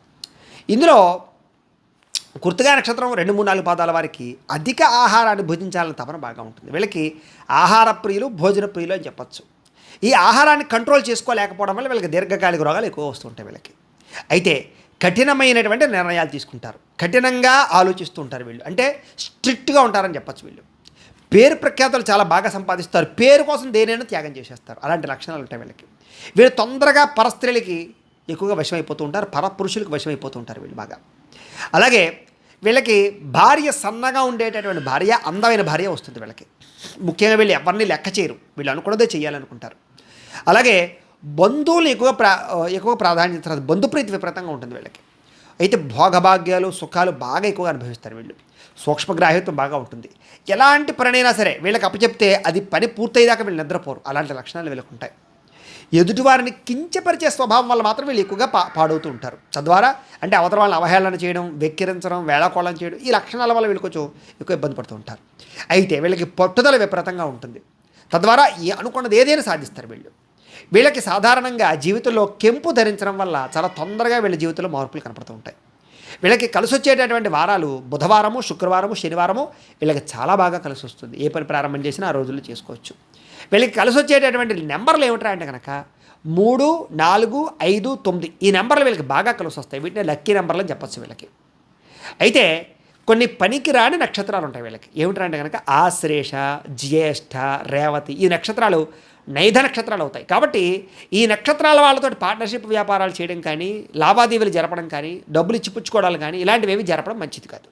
ఇందులో కృత్తికా నక్షత్రం 2, 3, 4 పాదాల వారికి అధిక ఆహారాన్ని భుజించాలని తపన బాగా ఉంటుంది. వీళ్ళకి ఆహార ప్రియులు, భోజన ప్రియులు అని చెప్పచ్చు. ఈ ఆహారాన్ని కంట్రోల్ చేసుకోలేకపోవడం వల్ల వీళ్ళకి దీర్ఘకాలిక రోగాలు ఎక్కువ వస్తుంటాయి వీళ్ళకి. అయితే కఠినమైనటువంటి నిర్ణయాలు తీసుకుంటారు, కఠినంగా ఆలోచిస్తూ ఉంటారు వీళ్ళు. అంటే స్ట్రిక్ట్గా ఉంటారని చెప్పచ్చు. వీళ్ళు పేరు ప్రఖ్యాతులు చాలా బాగా సంపాదిస్తారు, పేరు కోసం దేనైనా త్యాగం చేసేస్తారు. అలాంటి లక్షణాలు ఉంటాయి వీళ్ళకి. వీళ్ళు తొందరగా పరస్త్రీలకి ఎక్కువగా వశమైపోతూ ఉంటారు, పరపురుషులకు వశమైపోతూ ఉంటారు వీళ్ళు బాగా. అలాగే వీళ్ళకి భార్య సన్నగా ఉండేటటువంటి భార్య, అందమైన భార్య వస్తుంది వీళ్ళకి. ముఖ్యంగా వీళ్ళు ఎవరిని లెక్క చేయరు, వీళ్ళు అనుకున్నదే చేయాలనుకుంటారు. అలాగే బంధువులు ఎక్కువ ప్రాధాన్యత ఇస్తారు, బంధుప్రీతి విపరీతంగా ఉంటుంది వీళ్ళకి. అయితే భోగభాగ్యాలు, సుఖాలు బాగా ఎక్కువగా అనుభవిస్తారు వీళ్ళు. సూక్ష్మగ్రాహ్యత్వం బాగా ఉంటుంది. ఎలాంటి పనైనా సరే వీళ్ళకి అప్పచెప్తే అది పని పూర్తయ్యేదాకా వీళ్ళు నిద్రపోరు. అలాంటి లక్షణాలు వీళ్ళకు ఉంటాయి. ఎదుటివారిని కించపరిచే స్వభావం వల్ల మాత్రం వీళ్ళు ఎక్కువగా పాడవుతూ ఉంటారు. తద్వారా అంటే అవతల వాళ్ళని అవహేళన చేయడం, వెక్కిరించడం, వేళాకోళం చేయడం, ఈ లక్షణాల వల్ల వీళ్ళు కొంచెం ఎక్కువ ఇబ్బంది పడుతూ ఉంటారు. అయితే వీళ్ళకి పట్టుదల విపరీతంగా ఉంటుంది. తద్వారా అనుకున్నది ఏదైనా సాధిస్తారు వీళ్ళు. వీళ్ళకి సాధారణంగా జీవితంలో కెంపు ధరించడం వల్ల చాలా తొందరగా వీళ్ళ జీవితంలో మార్పులు కనపడుతూ ఉంటాయి. వీళ్ళకి కలిసి వచ్చేటటువంటి వారాలు బుధవారము, శుక్రవారము, శనివారము వీళ్ళకి చాలా బాగా కలిసి వస్తుంది. ఏ పని ప్రారంభం చేసినా ఆ రోజుల్లో చేసుకోవచ్చు. వీళ్ళకి కలిసి వచ్చేటటువంటి నెంబర్లు ఏమిటా అంటే కనుక 3, 4, 5, 9 ఈ నెంబర్లు వీళ్ళకి బాగా కలిసి వస్తాయి. వీటిని లక్కీ నెంబర్లు అని చెప్పచ్చు వీళ్ళకి. అయితే కొన్ని పనికి రాని నక్షత్రాలు ఉంటాయి వీళ్ళకి. ఏమిటా అంటే కనుక ఆశ్లేష, జ్యేష్ఠ, రేవతి ఈ నక్షత్రాలు నైధ నక్షత్రాలు అవుతాయి. కాబట్టి ఈ నక్షత్రాల వాళ్ళతో పార్ట్నర్షిప్ వ్యాపారాలు చేయడం కానీ, లావాదేవీలు జరపడం కానీ, డబ్బులు ఇచ్చిపుచ్చుకోవడాలు కానీ ఇలాంటివి జరపడం మంచిది కాదు.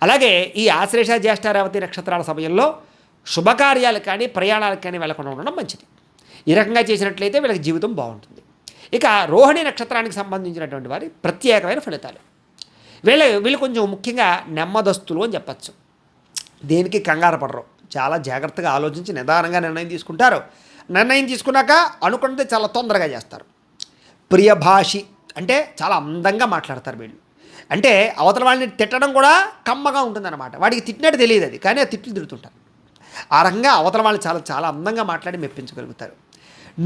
అలాగే ఈ ఆశ్లేష, జ్యేష్ఠ, రేవతి నక్షత్రాల సమయంలో శుభకార్యాలకు కానీ, ప్రయాణాలకు కానీ వెళ్ళకుండా ఉండడం మంచిది. ఈ రకంగా చేసినట్లయితే వీళ్ళకి జీవితం బాగుంటుంది. ఇక రోహిణి నక్షత్రానికి సంబంధించినటువంటి వారి ప్రత్యేకమైన ఫలితాలు. వీళ్ళు కొంచెం ముఖ్యంగా నెమ్మదస్తులు అని చెప్పచ్చు. దేనికి కంగారు పడరు, చాలా జాగ్రత్తగా ఆలోచించి నిదానంగా నిర్ణయం తీసుకుంటారు. నిర్ణయం తీసుకున్నాక అనుకున్నది చాలా తొందరగా చేస్తారు. ప్రియభాషి అంటే చాలా అందంగా మాట్లాడతారు వీళ్ళు. అంటే అవతల వాళ్ళని తిట్టడం కూడా కమ్మగా ఉంటుందన్నమాట. వాడికి తిట్టినట్టు తెలియదు అది, కానీ ఆ తిట్లు తిడుతుంటారు. ఆ రకంగా అవతల వాళ్ళు చాలా చాలా అందంగా మాట్లాడి మెప్పించగలుగుతారు.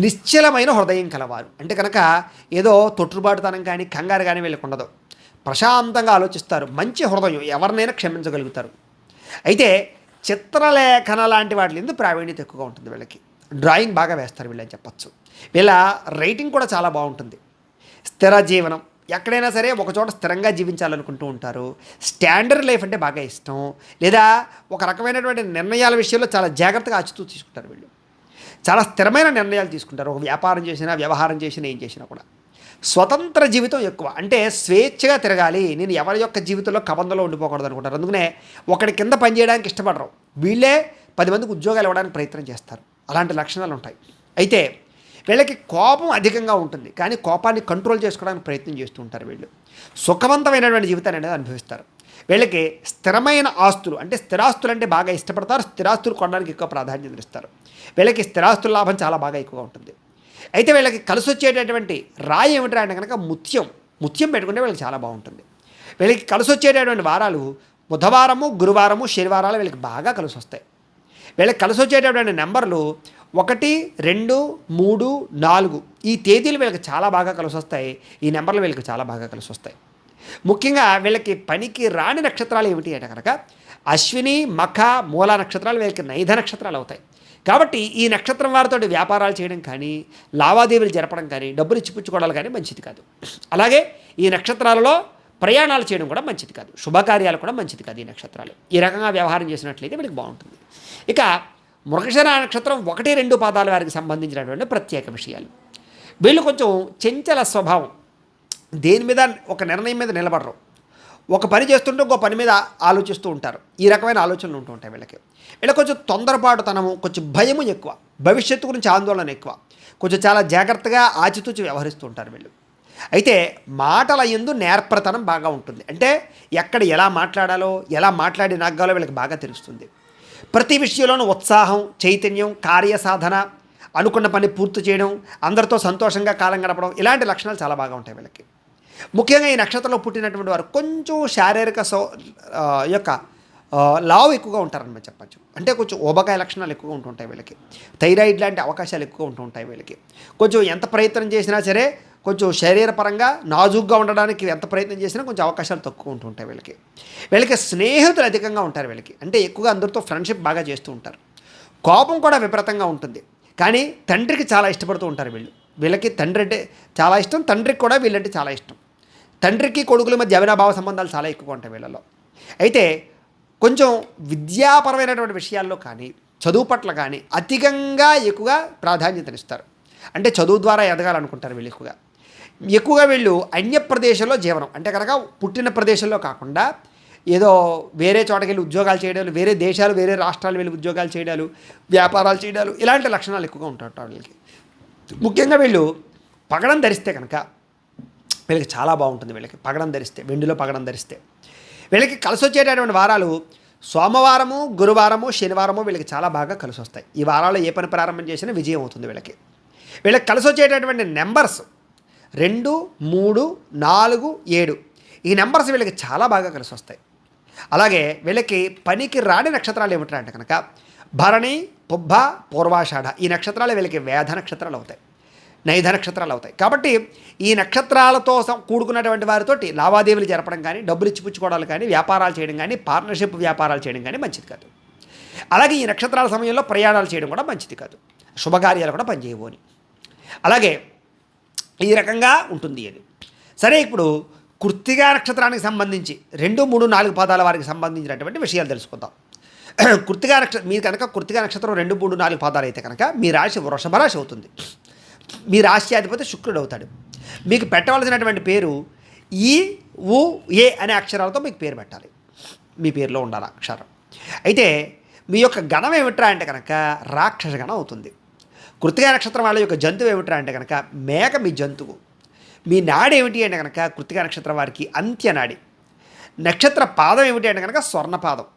నిశ్చలమైన హృదయం కలవారు అంటే కనుక ఏదో తొట్టుబాటుతనం కానీ కంగారు కానీ వీళ్ళకి ఉండదు. ప్రశాంతంగా ఆలోచిస్తారు, మంచి హృదయం, ఎవరినైనా క్షమించగలుగుతారు. అయితే చిత్రలేఖన లాంటి వాటి ఎందుకు ప్రావీణ్యత ఎక్కువగా ఉంటుంది వీళ్ళకి. డ్రాయింగ్ బాగా వేస్తారు వీళ్ళని చెప్పచ్చు. వీళ్ళ రైటింగ్ కూడా చాలా బాగుంటుంది. స్థిర జీవనం, ఎక్కడైనా సరే ఒక చోట స్థిరంగా జీవించాలనుకుంటూ ఉంటారు. స్టాండర్డ్ లైఫ్ అంటే బాగా ఇష్టం, లేదా ఒక రకమైనటువంటి నిర్ణయాల విషయంలో చాలా జాగ్రత్తగా ఆచితూ తీసుకుంటారు వీళ్ళు. చాలా స్థిరమైన నిర్ణయాలు తీసుకుంటారు. ఒక వ్యాపారం చేసినా, వ్యవహారం చేసినా, ఏం చేసినా కూడా. స్వతంత్ర జీవితం ఎక్కువ, అంటే స్వేచ్ఛగా తిరగాలి, నేను ఎవరి యొక్క జీవితంలో కబంధంలో ఉండిపోకూడదు అనుకుంటారు. అందుకనే ఒకటి కింద పనిచేయడానికి ఇష్టపడరు. వీళ్ళే 10 మందికి ఉద్యోగాలు ఇవ్వడానికి ప్రయత్నం చేస్తారు. అలాంటి లక్షణాలు ఉంటాయి. అయితే వీళ్ళకి కోపం అధికంగా ఉంటుంది, కానీ కోపాన్ని కంట్రోల్ చేసుకోవడానికి ప్రయత్నం చేస్తూ ఉంటారు వీళ్ళు. సుఖవంతమైనటువంటి జీవితాన్ని అనేది అనుభవిస్తారు. వీళ్ళకి స్థిరమైన ఆస్తులు అంటే స్థిరాస్తులు అంటే బాగా ఇష్టపడతారు. స్థిరాస్తులు కొనడానికి ఎక్కువ ప్రాధాన్యత ఇస్తారు. వీళ్ళకి స్థిరాస్తుల లాభం చాలా బాగా ఎక్కువగా ఉంటుంది. అయితే వీళ్ళకి కలిసి వచ్చేటటువంటి రాయి ఏమిటంటే అంటే కనుక ముత్యం పెట్టుకుంటే వీళ్ళకి చాలా బాగుంటుంది. వీళ్ళకి కలిసి వచ్చేటటువంటి వారాలు బుధవారము, గురువారము, శనివారాలు వీళ్ళకి బాగా కలిసి వస్తాయి. వీళ్ళకి కలిసి వచ్చేటటువంటి నెంబర్లు 1, 2, 3, 4 ఈ తేదీలు వీళ్ళకి చాలా బాగా కలిసి వస్తాయి. ఈ నెంబర్లు వీళ్ళకి చాలా బాగా కలిసి వస్తాయి. ముఖ్యంగా వీళ్ళకి పనికి రాని నక్షత్రాలు ఏమిటి అంటే కనుక అశ్విని, మఖ, మూల నక్షత్రాలు వీళ్ళకి నైధ నక్షత్రాలు అవుతాయి. కాబట్టి ఈ నక్షత్రం వారితో వ్యాపారాలు చేయడం కానీ, లావాదేవీలు జరపడం కానీ, డబ్బులు ఇచ్చిపుచ్చుకోవడాలు కానీ మంచిది కాదు. అలాగే ఈ నక్షత్రాలలో ప్రయాణాలు చేయడం కూడా మంచిది కాదు. శుభకార్యాలు కూడా మంచిది కాదు. ఈ నక్షత్రాలు ఈ రకంగా వ్యవహారం చేసినట్లయితే వీళ్ళకి బాగుంటుంది. ఇక మృగశిర నక్షత్రం 1, 2 పాదాల వారికి సంబంధించినటువంటి ప్రత్యేక విషయాలు. వీళ్ళు కొంచెం చంచల స్వభావం, దేని మీద ఒక నిర్ణయం మీద నిలబడరు. ఒక పని చేస్తుంటే ఇంకో పని మీద ఆలోచిస్తూ ఉంటారు. ఈ రకమైన ఆలోచనలు ఉంటూ ఉంటాయి వీళ్ళకి. వీళ్ళకి కొంచెం తొందరపాటుతనము, కొంచెం భయము ఎక్కువ, భవిష్యత్తు గురించి ఆందోళన ఎక్కువ, కొంచెం చాలా జాగ్రత్తగా ఆచితూచి వ్యవహరిస్తూ ఉంటారు వీళ్ళు. అయితే మాటల యందు నేర్పరతనం బాగా ఉంటుంది. అంటే ఎక్కడ ఎలా మాట్లాడాలో, ఎలా మాట్లాడి నగ్గాలో వీళ్ళకి బాగా తెలుస్తుంది. ప్రతి విషయంలోనూ ఉత్సాహం, చైతన్యం, కార్యసాధన, అనుకున్న పని పూర్తి చేయడం, అందరితో సంతోషంగా కాలం గడపడం, ఇలాంటి లక్షణాలు చాలా బాగా ఉంటాయి వీళ్ళకి. ముఖ్యంగా ఈ నక్షత్రంలో పుట్టినటువంటి వారు కొంచెం శారీరక యొక్క లావు ఎక్కువగా ఉంటారని చెప్పచ్చు. అంటే కొంచెం ఊబకాయ లక్షణాలు ఎక్కువగా ఉంటుంటాయి వీళ్ళకి. థైరాయిడ్ లాంటి అవకాశాలు ఎక్కువ ఉంటుంటాయి వీళ్ళకి. కొంచెం ఎంత ప్రయత్నం చేసినా సరే కొంచెం శరీరపరంగా నాజూగ్గా ఉండడానికి ఎంత ప్రయత్నం చేసినా కొంచెం అవకాశాలు తక్కువ ఉంటుంటాయి వీళ్ళకి. వీళ్ళకి స్నేహితులు అధికంగా ఉంటారు వీళ్ళకి. అంటే ఎక్కువగా అందరితో ఫ్రెండ్షిప్ బాగా చేస్తూ ఉంటారు. కోపం కూడా విపరీతంగా ఉంటుంది. కానీ తండ్రికి చాలా ఇష్టపడుతూ ఉంటారు వీళ్ళు. వీళ్ళకి తండ్రి అంటే చాలా ఇష్టం, తండ్రికి కూడా వీళ్ళంటే చాలా ఇష్టం. తండ్రికి కొడుకుల మధ్య అవినాభావ సంబంధాలు చాలా ఎక్కువగా ఉంటాయి వీళ్ళలో. అయితే కొంచెం విద్యాపరమైనటువంటి విషయాల్లో కానీ, చదువు పట్ల కానీ అధికంగా ఎక్కువగా ప్రాధాన్యతనిస్తారు. అంటే చదువు ద్వారా ఎదగాలనుకుంటారు వీళ్ళు ఎక్కువగా వీళ్ళు అన్య ప్రదేశంలో జీవనం, అంటే కనుక పుట్టిన ప్రదేశంలో కాకుండా ఏదో వేరే చోటకి వెళ్ళి ఉద్యోగాలు చేయడాలు, వేరే దేశాలు, వేరే రాష్ట్రాలు వెళ్ళి ఉద్యోగాలు చేయడాలు, వ్యాపారాలు చేయడాలు, ఇలాంటి లక్షణాలు ఎక్కువగా ఉంటుంటారు వీళ్ళకి. ముఖ్యంగా వీళ్ళు పగడం ధరిస్తే కనుక వీళ్ళకి చాలా బాగుంటుంది. వీళ్ళకి పగడం ధరిస్తే, వెండిలో పగడం ధరిస్తే వీళ్ళకి కలిసి వచ్చేటటువంటి వారాలు సోమవారము, గురువారము, శనివారము వీళ్ళకి చాలా బాగా కలిసి వస్తాయి. ఈ వారాల్లో ఏ పని ప్రారంభం చేసినా విజయం అవుతుంది వీళ్ళకి. వీళ్ళకి కలిసి వచ్చేటటువంటి నెంబర్స్ 2, 3, 4, 7 ఈ నెంబర్స్ వీళ్ళకి చాలా బాగా కలిసి వస్తాయి. అలాగే వీళ్ళకి పనికి రాని నక్షత్రాలు ఏమిటంటే కనుక భరణి, పుబ్బ, పూర్వాషాఢ ఈ నక్షత్రాలు వీళ్ళకి వేధ నక్షత్రాలు అవుతాయి, నైధ నక్షత్రాలు అవుతాయి. కాబట్టి ఈ నక్షత్రాలతో కూడుకున్నటువంటి వారితోటి లావాదేవీలు జరపడం కానీ, డబ్బులు ఇచ్చిపుచ్చుకోవడాలు కానీ, వ్యాపారాలు చేయడం కానీ, పార్ట్నర్షిప్ వ్యాపారాలు చేయడం కానీ మంచిది కాదు. అలాగే ఈ నక్షత్రాల సమయంలో ప్రయాణాలు చేయడం కూడా మంచిది కాదు. శుభకార్యాలు కూడా పనిచేయబోని. అలాగే ఈ రకంగా ఉంటుంది అది. సరే, ఇప్పుడు కృత్తికా నక్షత్రానికి సంబంధించి 2, 3, 4 పాదాల వారికి సంబంధించినటువంటి విషయాలు తెలుసుకుందాం. కృత్తికా నక్షత్రం మీరు కనుక కృత్తికా నక్షత్రం 2, 3, 4 పాదాలు అయితే కనుక మీ రాశి వృషభ రాశి అవుతుంది. మీ రాశ్యాధిపతి శుక్రుడు అవుతాడు. మీకు పెట్టవలసినటువంటి పేరు ఈ, ఉ, ఏ అనే అక్షరాలతో మీకు పేరు పెట్టాలి. మీ పేరులో ఉండాలి అక్షరం. అయితే మీ యొక్క గణం ఏమిట్రా అంటే కనుక రాక్షస గణం అవుతుంది. కృత్తికా నక్షత్రం వాళ్ళ యొక్క జంతువు ఏమిట్రా అంటే కనుక మేక మీ జంతువు. మీ నాడి ఏమిటి అంటే కనుక కృత్తికా నక్షత్రం వారికి అంత్యనాడి. నక్షత్ర పాదం ఏమిటి అంటే కనుక స్వర్ణపాదం.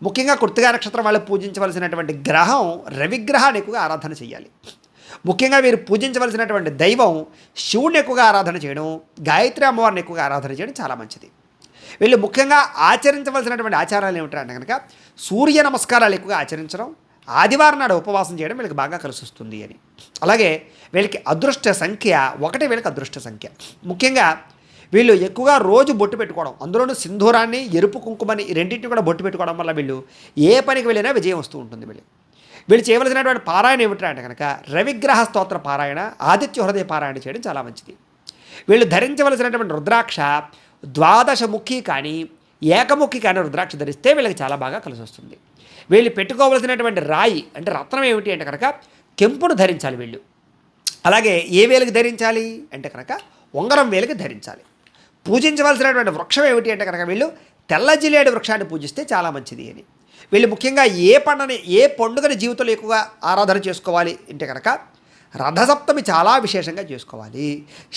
ముఖ్యంగా కృత్తికా నక్షత్రం వాళ్ళు పూజించవలసినటువంటి గ్రహం రవిగ్రహాన్ని ఎక్కువగా ఆరాధన చేయాలి. ముఖ్యంగా వీరు పూజించవలసినటువంటి దైవం శివుడిని ఎక్కువగా ఆరాధన చేయడం, గాయత్రి అమ్మవారిని ఎక్కువగా ఆరాధన చేయడం చాలా మంచిది. వీళ్ళు ముఖ్యంగా ఆచరించవలసినటువంటి ఆచారాలు ఏమిటంటే కనుక సూర్య నమస్కారాలు ఎక్కువగా ఆచరించడం, ఆదివారం నాడు ఉపవాసం చేయడం వీళ్ళకి బాగా కలిసి వస్తుంది అని. అలాగే వీళ్ళకి అదృష్ట సంఖ్య 1 వీళ్ళకి అదృష్ట సంఖ్య. ముఖ్యంగా వీళ్ళు ఎక్కువగా రోజు బొట్టు పెట్టుకోవడం, అందులోనూ సింధూరాన్ని, ఎరుపు కుంకుమని ఈ రెండింటిని కూడా బొట్టు పెట్టుకోవడం వల్ల వీళ్ళు ఏ పనికి వెళ్ళినా విజయం వస్తూ ఉంటుంది. వీళ్ళు చేయవలసినటువంటి పారాయణ ఏమిటంటే కనుక రవిగ్రహ స్తోత్ర పారాయణ, ఆదిత్య హృదయ పారాయణ చేయడం చాలా మంచిది. వీళ్ళు ధరించవలసినటువంటి రుద్రాక్ష 12 ముఖి కానీ, ఏకముఖి కానీ రుద్రాక్ష ధరిస్తే వీళ్ళకి చాలా బాగా కలిసి వస్తుంది. వీళ్ళు పెట్టుకోవలసినటువంటి రాయి అంటే రత్నం ఏమిటి అంటే కనుక కెంపును ధరించాలి వీళ్ళు. అలాగే ఏ వేలకు ధరించాలి అంటే కనుక ఉంగరం వేలకు ధరించాలి. పూజించవలసినటువంటి వృక్షం ఏమిటి అంటే కనుక వీళ్ళు తెల్ల జిల్లేడు వృక్షాన్ని పూజిస్తే చాలా మంచిది అని. వీళ్ళు ముఖ్యంగా ఏ పండుగని జీవితంలో ఎక్కువగా ఆరాధన చేసుకోవాలి అంటే కనుక రథసప్తమి చాలా విశేషంగా చేసుకోవాలి,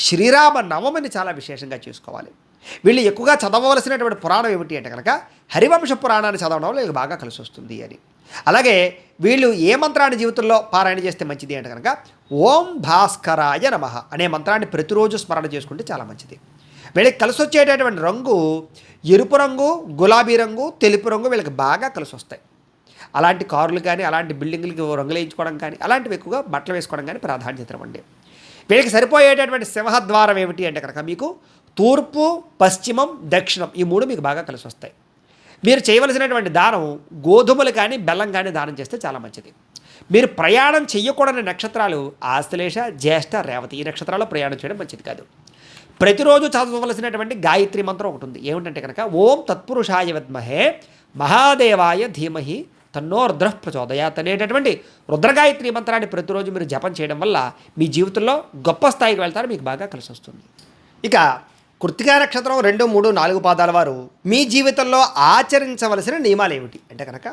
శ్రీరామ నవమిని చాలా విశేషంగా చేసుకోవాలి. వీళ్ళు ఎక్కువగా చదవవలసినటువంటి పురాణం ఏమిటి అంటే కనుక హరివంశ పురాణాన్ని చదవడం వల్ల వీళ్ళకి బాగా కలిసి వస్తుంది అని. అలాగే వీళ్ళు ఏ మంత్రాన్ని జీవితంలో పారాయణ చేస్తే మంచిది అంటే కనుక ఓం భాస్కరాయ నమః అనే మంత్రాన్ని ప్రతిరోజు స్మరణ చేసుకుంటే చాలా మంచిది. వీళ్ళకి కలిసి వచ్చేటటువంటి రంగు ఎరుపు రంగు, గులాబీ రంగు, తెలుపు రంగు వీళ్ళకి బాగా కలిసి వస్తాయి. అలాంటి కార్లు కానీ అలాంటి బిల్డింగులకి రంగులు వేయించుకోవడం కానీ అలాంటివి ఎక్కువగా బట్టలు వేసుకోవడం కానీ ప్రాధాన్యత ఇవ్వండి. వీళ్ళకి సరిపోయేటటువంటి సింహద్వారం ఏమిటి అంటే కనుక మీకు తూర్పు, పశ్చిమం, దక్షిణం ఈ 3 మీకు బాగా కలిసి వస్తాయి. మీరు చేయవలసినటువంటి దానం గోధుమలు కానీ బెల్లం కానీ దానం చేస్తే చాలా మంచిది. మీరు ప్రయాణం చేయకూడని నక్షత్రాలు ఆశ్లేష, జ్యేష్ఠ, రేవతి ఈ నక్షత్రాల్లో ప్రయాణం చేయడం మంచిది కాదు. ప్రతిరోజు చదవవలసినటువంటి గాయత్రి మంత్రం ఒకటి ఉంది. ఏమిటంటే కనుక ఓం తత్పురుషాయ విద్మహే మహాదేవాయ ధీమహి తన్నో రుద్ర ప్రచోదయాత్ అనేటటువంటి రుద్రగాయత్రి మంత్రాన్ని ప్రతిరోజు మీరు జపం చేయడం వల్ల మీ జీవితంలో గొప్ప స్థాయికి వెళ్తారు, మీకు బాగా కలిసి వస్తుంది. ఇక కృత్తికా నక్షత్రం 2, 3, 4 పాదాల వారు మీ జీవితంలో ఆచరించవలసిన నియమాలు ఏమిటి అంటే కనుక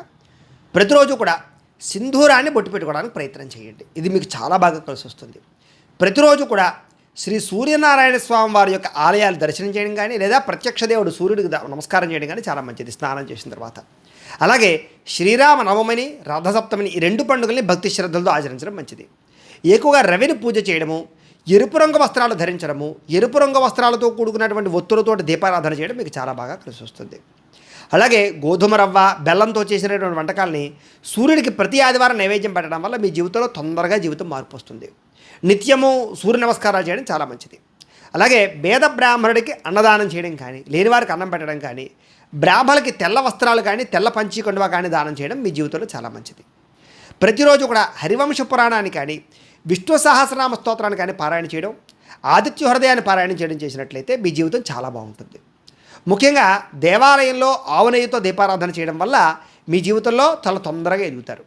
ప్రతిరోజు కూడా సింధూరాన్ని బొట్టు పెట్టుకోవడానికి ప్రయత్నం చేయండి. ఇది మీకు చాలా బాగా కలిసి వస్తుంది. ప్రతిరోజు కూడా శ్రీ సూర్యనారాయణ స్వామి వారి యొక్క ఆలయాలు దర్శనం చేయడం కానీ లేదా ప్రత్యక్ష దేవుడు సూర్యుడికి నమస్కారం చేయడం కానీ చాలా మంచిది స్నానం చేసిన తర్వాత. అలాగే శ్రీరామ నవమిని, రథసప్తమిని ఈ 2 పండుగల్ని భక్తి శ్రద్ధలతో ఆచరించడం మంచిది. ఎక్కువగా రవిని పూజ చేయడము, ఎరుపు రంగు వస్త్రాలు ధరించడము, ఎరుపు రంగు వస్త్రాలతో కూడుకున్నటువంటి ఒత్తులతోటి దీపారాధన చేయడం మీకు చాలా బాగా కలిసి వస్తుంది. అలాగే గోధుమ రవ్వ, బెల్లంతో చేసినటువంటి వంటకాలని సూర్యుడికి ప్రతి ఆదివారం నైవేద్యం పెట్టడం వల్ల మీ జీవితంలో తొందరగా జీవితం మార్పు వస్తుంది. నిత్యము సూర్య నమస్కారాలు చేయడం చాలా మంచిది. అలాగే పేద బ్రాహ్మణుడికి అన్నదానం చేయడం కానీ, లేనివారికి అన్నం పెట్టడం కానీ, బ్రాహ్మణులకి తెల్ల వస్త్రాలు కానీ తెల్ల పంచి కొండవ కానీ దానం చేయడం మీ జీవితంలో చాలా మంచిది. ప్రతిరోజు కూడా హరివంశ పురాణాన్ని కానీ విష్ణు సహస్రనామ స్తోత్రాన్ని కానీ పారాయణ చేయడం, ఆదిత్య హృదయాన్ని పారాయణ చేయడం చేసినట్లయితే మీ జీవితం చాలా బాగుంటుంది. ముఖ్యంగా దేవాలయంలో ఆవు నెయ్యితో దీపారాధన చేయడం వల్ల మీ జీవితంలో చాలా తొందరగా ఎదుగుతారు.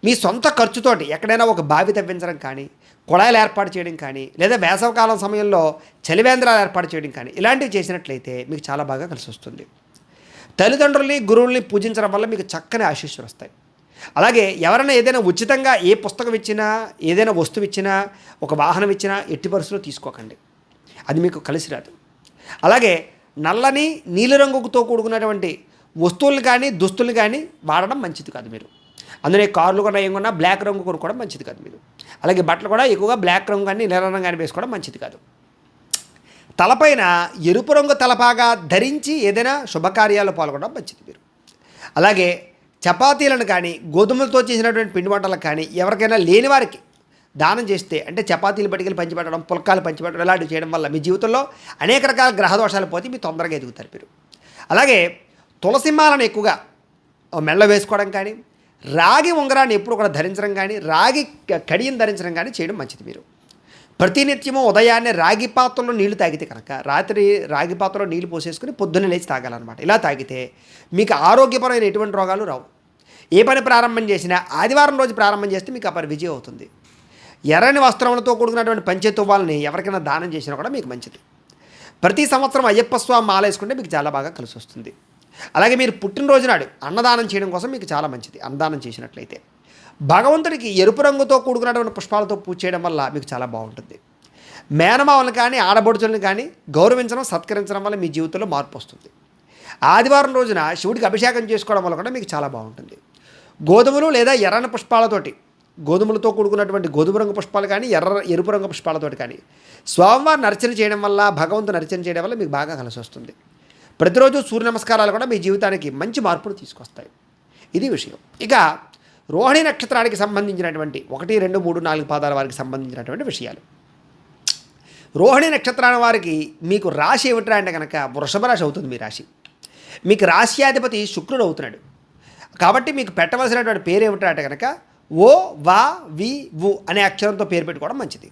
మీ సొంత ఖర్చుతోటి ఎక్కడైనా ఒక బావి తవ్వించడం కానీ, కుళాయిలు ఏర్పాటు చేయడం కానీ, లేదా వేసవకాలం సమయంలో చలివేంద్రాలు ఏర్పాటు చేయడం కానీ ఇలాంటివి చేసినట్లయితే మీకు చాలా బాగా కలిసి వస్తుంది. తల్లిదండ్రుల్ని, గురువుల్ని పూజించడం వల్ల మీకు చక్కని ఆశీస్సులు వస్తాయి. అలాగే ఎవరైనా ఏదైనా ఉచితంగా ఏ పుస్తకం ఇచ్చినా, ఏదైనా వస్తువు ఇచ్చినా, ఒక వాహనం ఇచ్చినా ఎట్టి పరిస్థితుల్లో తీసుకోకండి, అది మీకు కలిసి రాదు. అలాగే నల్లని నీలిరంగుతో కూడుకున్నటువంటి వస్తువులు కానీ దుస్తులు కానీ వాడడం మంచిది కాదు. మీరు అందులో కార్లు కూడా ఏం కొన్నా బ్లాక్ రంగు కొనుక్కోవడం మంచిది కాదు. మీరు అలాగే బట్టలు కూడా ఎక్కువగా బ్లాక్ రంగు కానీ నీల రంగు కానీ వేసుకోవడం మంచిది కాదు. తలపైన ఎరుపు రంగు తలపాగా ధరించి ఏదైనా శుభకార్యాల్లో పాల్గొనడం మంచిది మీరు. అలాగే చపాతీలను కానీ గోధుమలతో చేసినటువంటి పిండి వంటలకు కానీ ఎవరికైనా లేని వారికి దానం చేస్తే, అంటే చపాతీలు పట్టుకెళ్ళి పంచిపెట్టడం, పుల్కాలు పంచిపెట్టడం ఇలాంటివి చేయడం వల్ల మీ జీవితంలో అనేక రకాల గ్రహదోషాలు పోతే మీరు తొందరగా ఎదుగుతారు మీరు. అలాగే తులసిమాలను ఎక్కువగా మెళ్ళ వేసుకోవడం కానీ, రాగి ఉంగరాన్ని ఎప్పుడు కూడా ధరించడం కానీ, రాగి కడియం ధరించడం కానీ చేయడం మంచిది. మీరు ప్రతినిత్యము ఉదయాన్నే రాగి పాత్రలో నీళ్లు తాగితే కనుక రాత్రి రాగి పాత్రలో నీళ్లు పోసేసుకుని పొద్దున్నే లేచి తాగాలన్నమాట. ఇలా తాగితే మీకు ఆరోగ్యపరమైన ఎటువంటి రోగాలు రావు. ఏ పని ప్రారంభం చేసినా ఆదివారం రోజు ప్రారంభం చేస్తే మీకు ఆ పని విజయం అవుతుంది. ఎర్రని వస్త్రములతో కూడుకున్నటువంటి పంచె తువ్వాలని ఎవరికైనా దానం చేసినా కూడా మీకు మంచిది. ప్రతి సంవత్సరం అయ్యప్ప స్వామి మాల వేసుకుంటే మీకు చాలా బాగా కలిసి వస్తుంది. అలాగే మీరు పుట్టినరోజు నాడు అన్నదానం చేయడం కోసం మీకు చాలా మంచిది. అన్నదానం చేసినట్లయితే భగవంతుడికి ఎరుపు రంగుతో కూడుకున్నటువంటి పుష్పాలతో పూజ చేయడం వల్ల మీకు చాలా బాగుంటుంది. మేనమావలను కానీ ఆడబడుచులను కానీ గౌరవించడం, సత్కరించడం వల్ల మీ జీవితంలో మార్పు వస్తుంది. ఆదివారం రోజున శివుడికి అభిషేకం చేసుకోవడం వల్ల కూడా మీకు చాలా బాగుంటుంది. గోధుమలు లేదా ఎర్రని పుష్పాలతోటి, గోధుమలతో కూడుకున్నటువంటి గోధుమ రంగు పుష్పాలు కానీ ఎరుపు రంగు పుష్పాలతోటి కానీ స్వామివారిని అర్చన చేయడం వల్ల, భగవంతుని అర్చన చేయడం వల్ల మీకు బాగా కలిసి వస్తుంది. ప్రతిరోజు సూర్య నమస్కారాలు కూడా మీ జీవితానికి మంచి మార్పులు తీసుకొస్తాయి. ఇది విషయం. ఇక రోహిణి నక్షత్రానికి సంబంధించినటువంటి 1, 2, 3, 4 పాదాల వారికి సంబంధించినటువంటి విషయాలు. రోహిణి నక్షత్రాల వారికి మీకు రాశి ఏమిట్రా అంటే కనుక వృషభ రాశి అవుతుంది మీ రాశి. మీకు రాశ్యాధిపతి శుక్రుడు అవుతున్నాడు. కాబట్టి మీకు పెట్టవలసినటువంటి పేరు ఏమిట్రా అంటే కనుక ఓ వా వి వు అనే అక్షరంతో పేరు పెట్టుకోవడం మంచిది.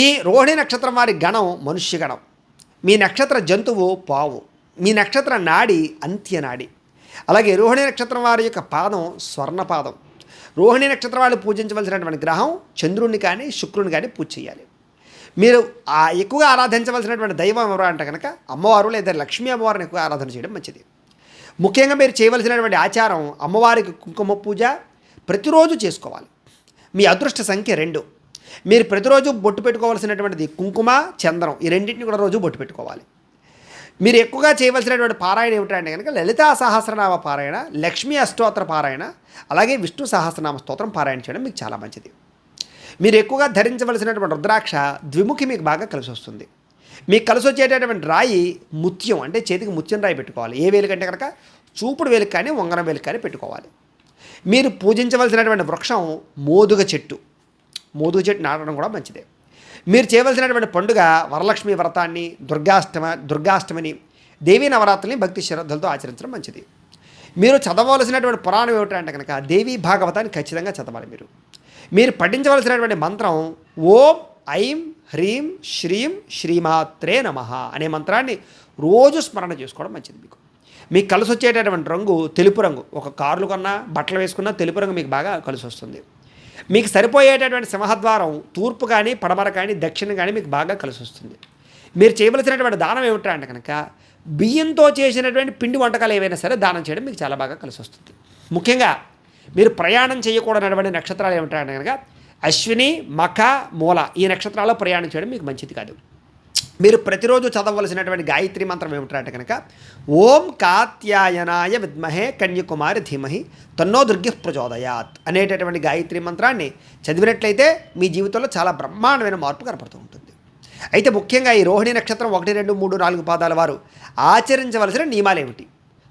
ఈ రోహిణి నక్షత్రం వారి గణం మనుష్య గణం. మీ నక్షత్ర జంతువు పావు. మీ నక్షత్ర నాడి అంత్యనాడి. అలాగే రోహిణి నక్షత్రం వారి యొక్క పాదం స్వర్ణపాదం. రోహిణి నక్షత్రం వాళ్ళు పూజించవలసినటువంటి గ్రహం చంద్రుడిని కానీ శుక్రుని కానీ పూజ చేయాలి. మీరు ఎక్కువగా ఆరాధించవలసినటువంటి దైవం ఎవరు అంటే కనుక అమ్మవారు లేదా లక్ష్మీ అమ్మవారిని ఎక్కువ ఆరాధన చేయడం మంచిది. ముఖ్యంగా మీరు చేయవలసినటువంటి ఆచారం అమ్మవారికి కుంకుమ పూజ ప్రతిరోజు చేసుకోవాలి. మీ అదృష్ట సంఖ్య 2. మీరు ప్రతిరోజు బొట్టు పెట్టుకోవాల్సినటువంటిది కుంకుమ, చంద్రం ఈ రెండింటిని కూడా రోజు బొట్టు పెట్టుకోవాలి. మీరు ఎక్కువగా చేయవలసినటువంటి పారాయణ ఏమిటంటే కనుక లలితా సహస్రనామ పారాయణ, లక్ష్మీ అష్టోత్తర పారాయణ, అలాగే విష్ణు సహస్రనామ స్తోత్రం పారాయణ చేయడం మీకు చాలా మంచిది. మీరు ఎక్కువగా ధరించవలసినటువంటి రుద్రాక్ష ద్విముఖి మీకు బాగా కలిసి వస్తుంది. మీకు కలిసి వచ్చేటటువంటి రాయి ముత్యం, అంటే చేతికి ముత్యం రాయి పెట్టుకోవాలి. ఏ వేలు కంటే కనుక చూపుడు వేలుకి కానీ ఉంగరం వేలుకి కానీ పెట్టుకోవాలి. మీరు పూజించవలసినటువంటి వృక్షం మోదుగ చెట్టు. మోదుగ చెట్టు నాటడం కూడా మంచిదే. మీరు చేయవలసినటువంటి పండుగ వరలక్ష్మి వ్రతాన్ని, దుర్గాష్టమిని, దేవీ నవరాత్రుల్ని భక్తి శ్రద్ధలతో ఆచరించడం మంచిది. మీరు చదవవలసినటువంటి పురాణం ఏమిటంటే కనుక దేవీ భాగవతాన్ని ఖచ్చితంగా చదవాలి. మీరు పఠించవలసినటువంటి మంత్రం ఓం ఐం హ్రీం శ్రీం శ్రీమాత్రే నమః అనే మంత్రాన్ని రోజు స్మరణ చేసుకోవడం మంచిది. మీకు కలిసి వచ్చేటటువంటి రంగు తెలుపు రంగు. ఒక కార్లు కొన్నా, బట్టలు వేసుకున్నా తెలుపు రంగు మీకు బాగా కలిసి వస్తుంది. మీకు సరిపోయేటటువంటి సింహద్వారం తూర్పు కానీ, పడమర కానీ, దక్షిణం కానీ మీకు బాగా కలిసి వస్తుంది. మీరు చేయవలసినటువంటి దానం ఏమిటంటే కనుక బియ్యంతో చేసినటువంటి పిండి వంటకాలు ఏవైనా సరే దానం చేయడం మీకు చాలా బాగా కలిసి వస్తుంది. ముఖ్యంగా మీరు ప్రయాణం చేయకూడనటువంటి నక్షత్రాలు ఏమిటంటే కనుక అశ్విని, మఖ, మూల ఈ నక్షత్రాల్లో ప్రయాణం చేయడం మీకు మంచిది కాదు. మీరు ప్రతిరోజు చదవవలసినటువంటి గాయత్రి మంత్రం ఏమిటంటే కనుక ఓం కాత్యాయనాయ విద్మహే కన్యకుమారి ధీమహి తన్నో దుర్గః ప్రచోదయాత్ అనేటటువంటి గాయత్రి మంత్రాన్ని చదివినట్లయితే మీ జీవితంలో చాలా బ్రహ్మాండమైన మార్పు కనపడుతూ ఉంటుంది. అయితే ముఖ్యంగా ఈ రోహిణి నక్షత్రం 1, 2, 3, 4 పాదాల వారు ఆచరించవలసిన నియమాలు ఏమిటి?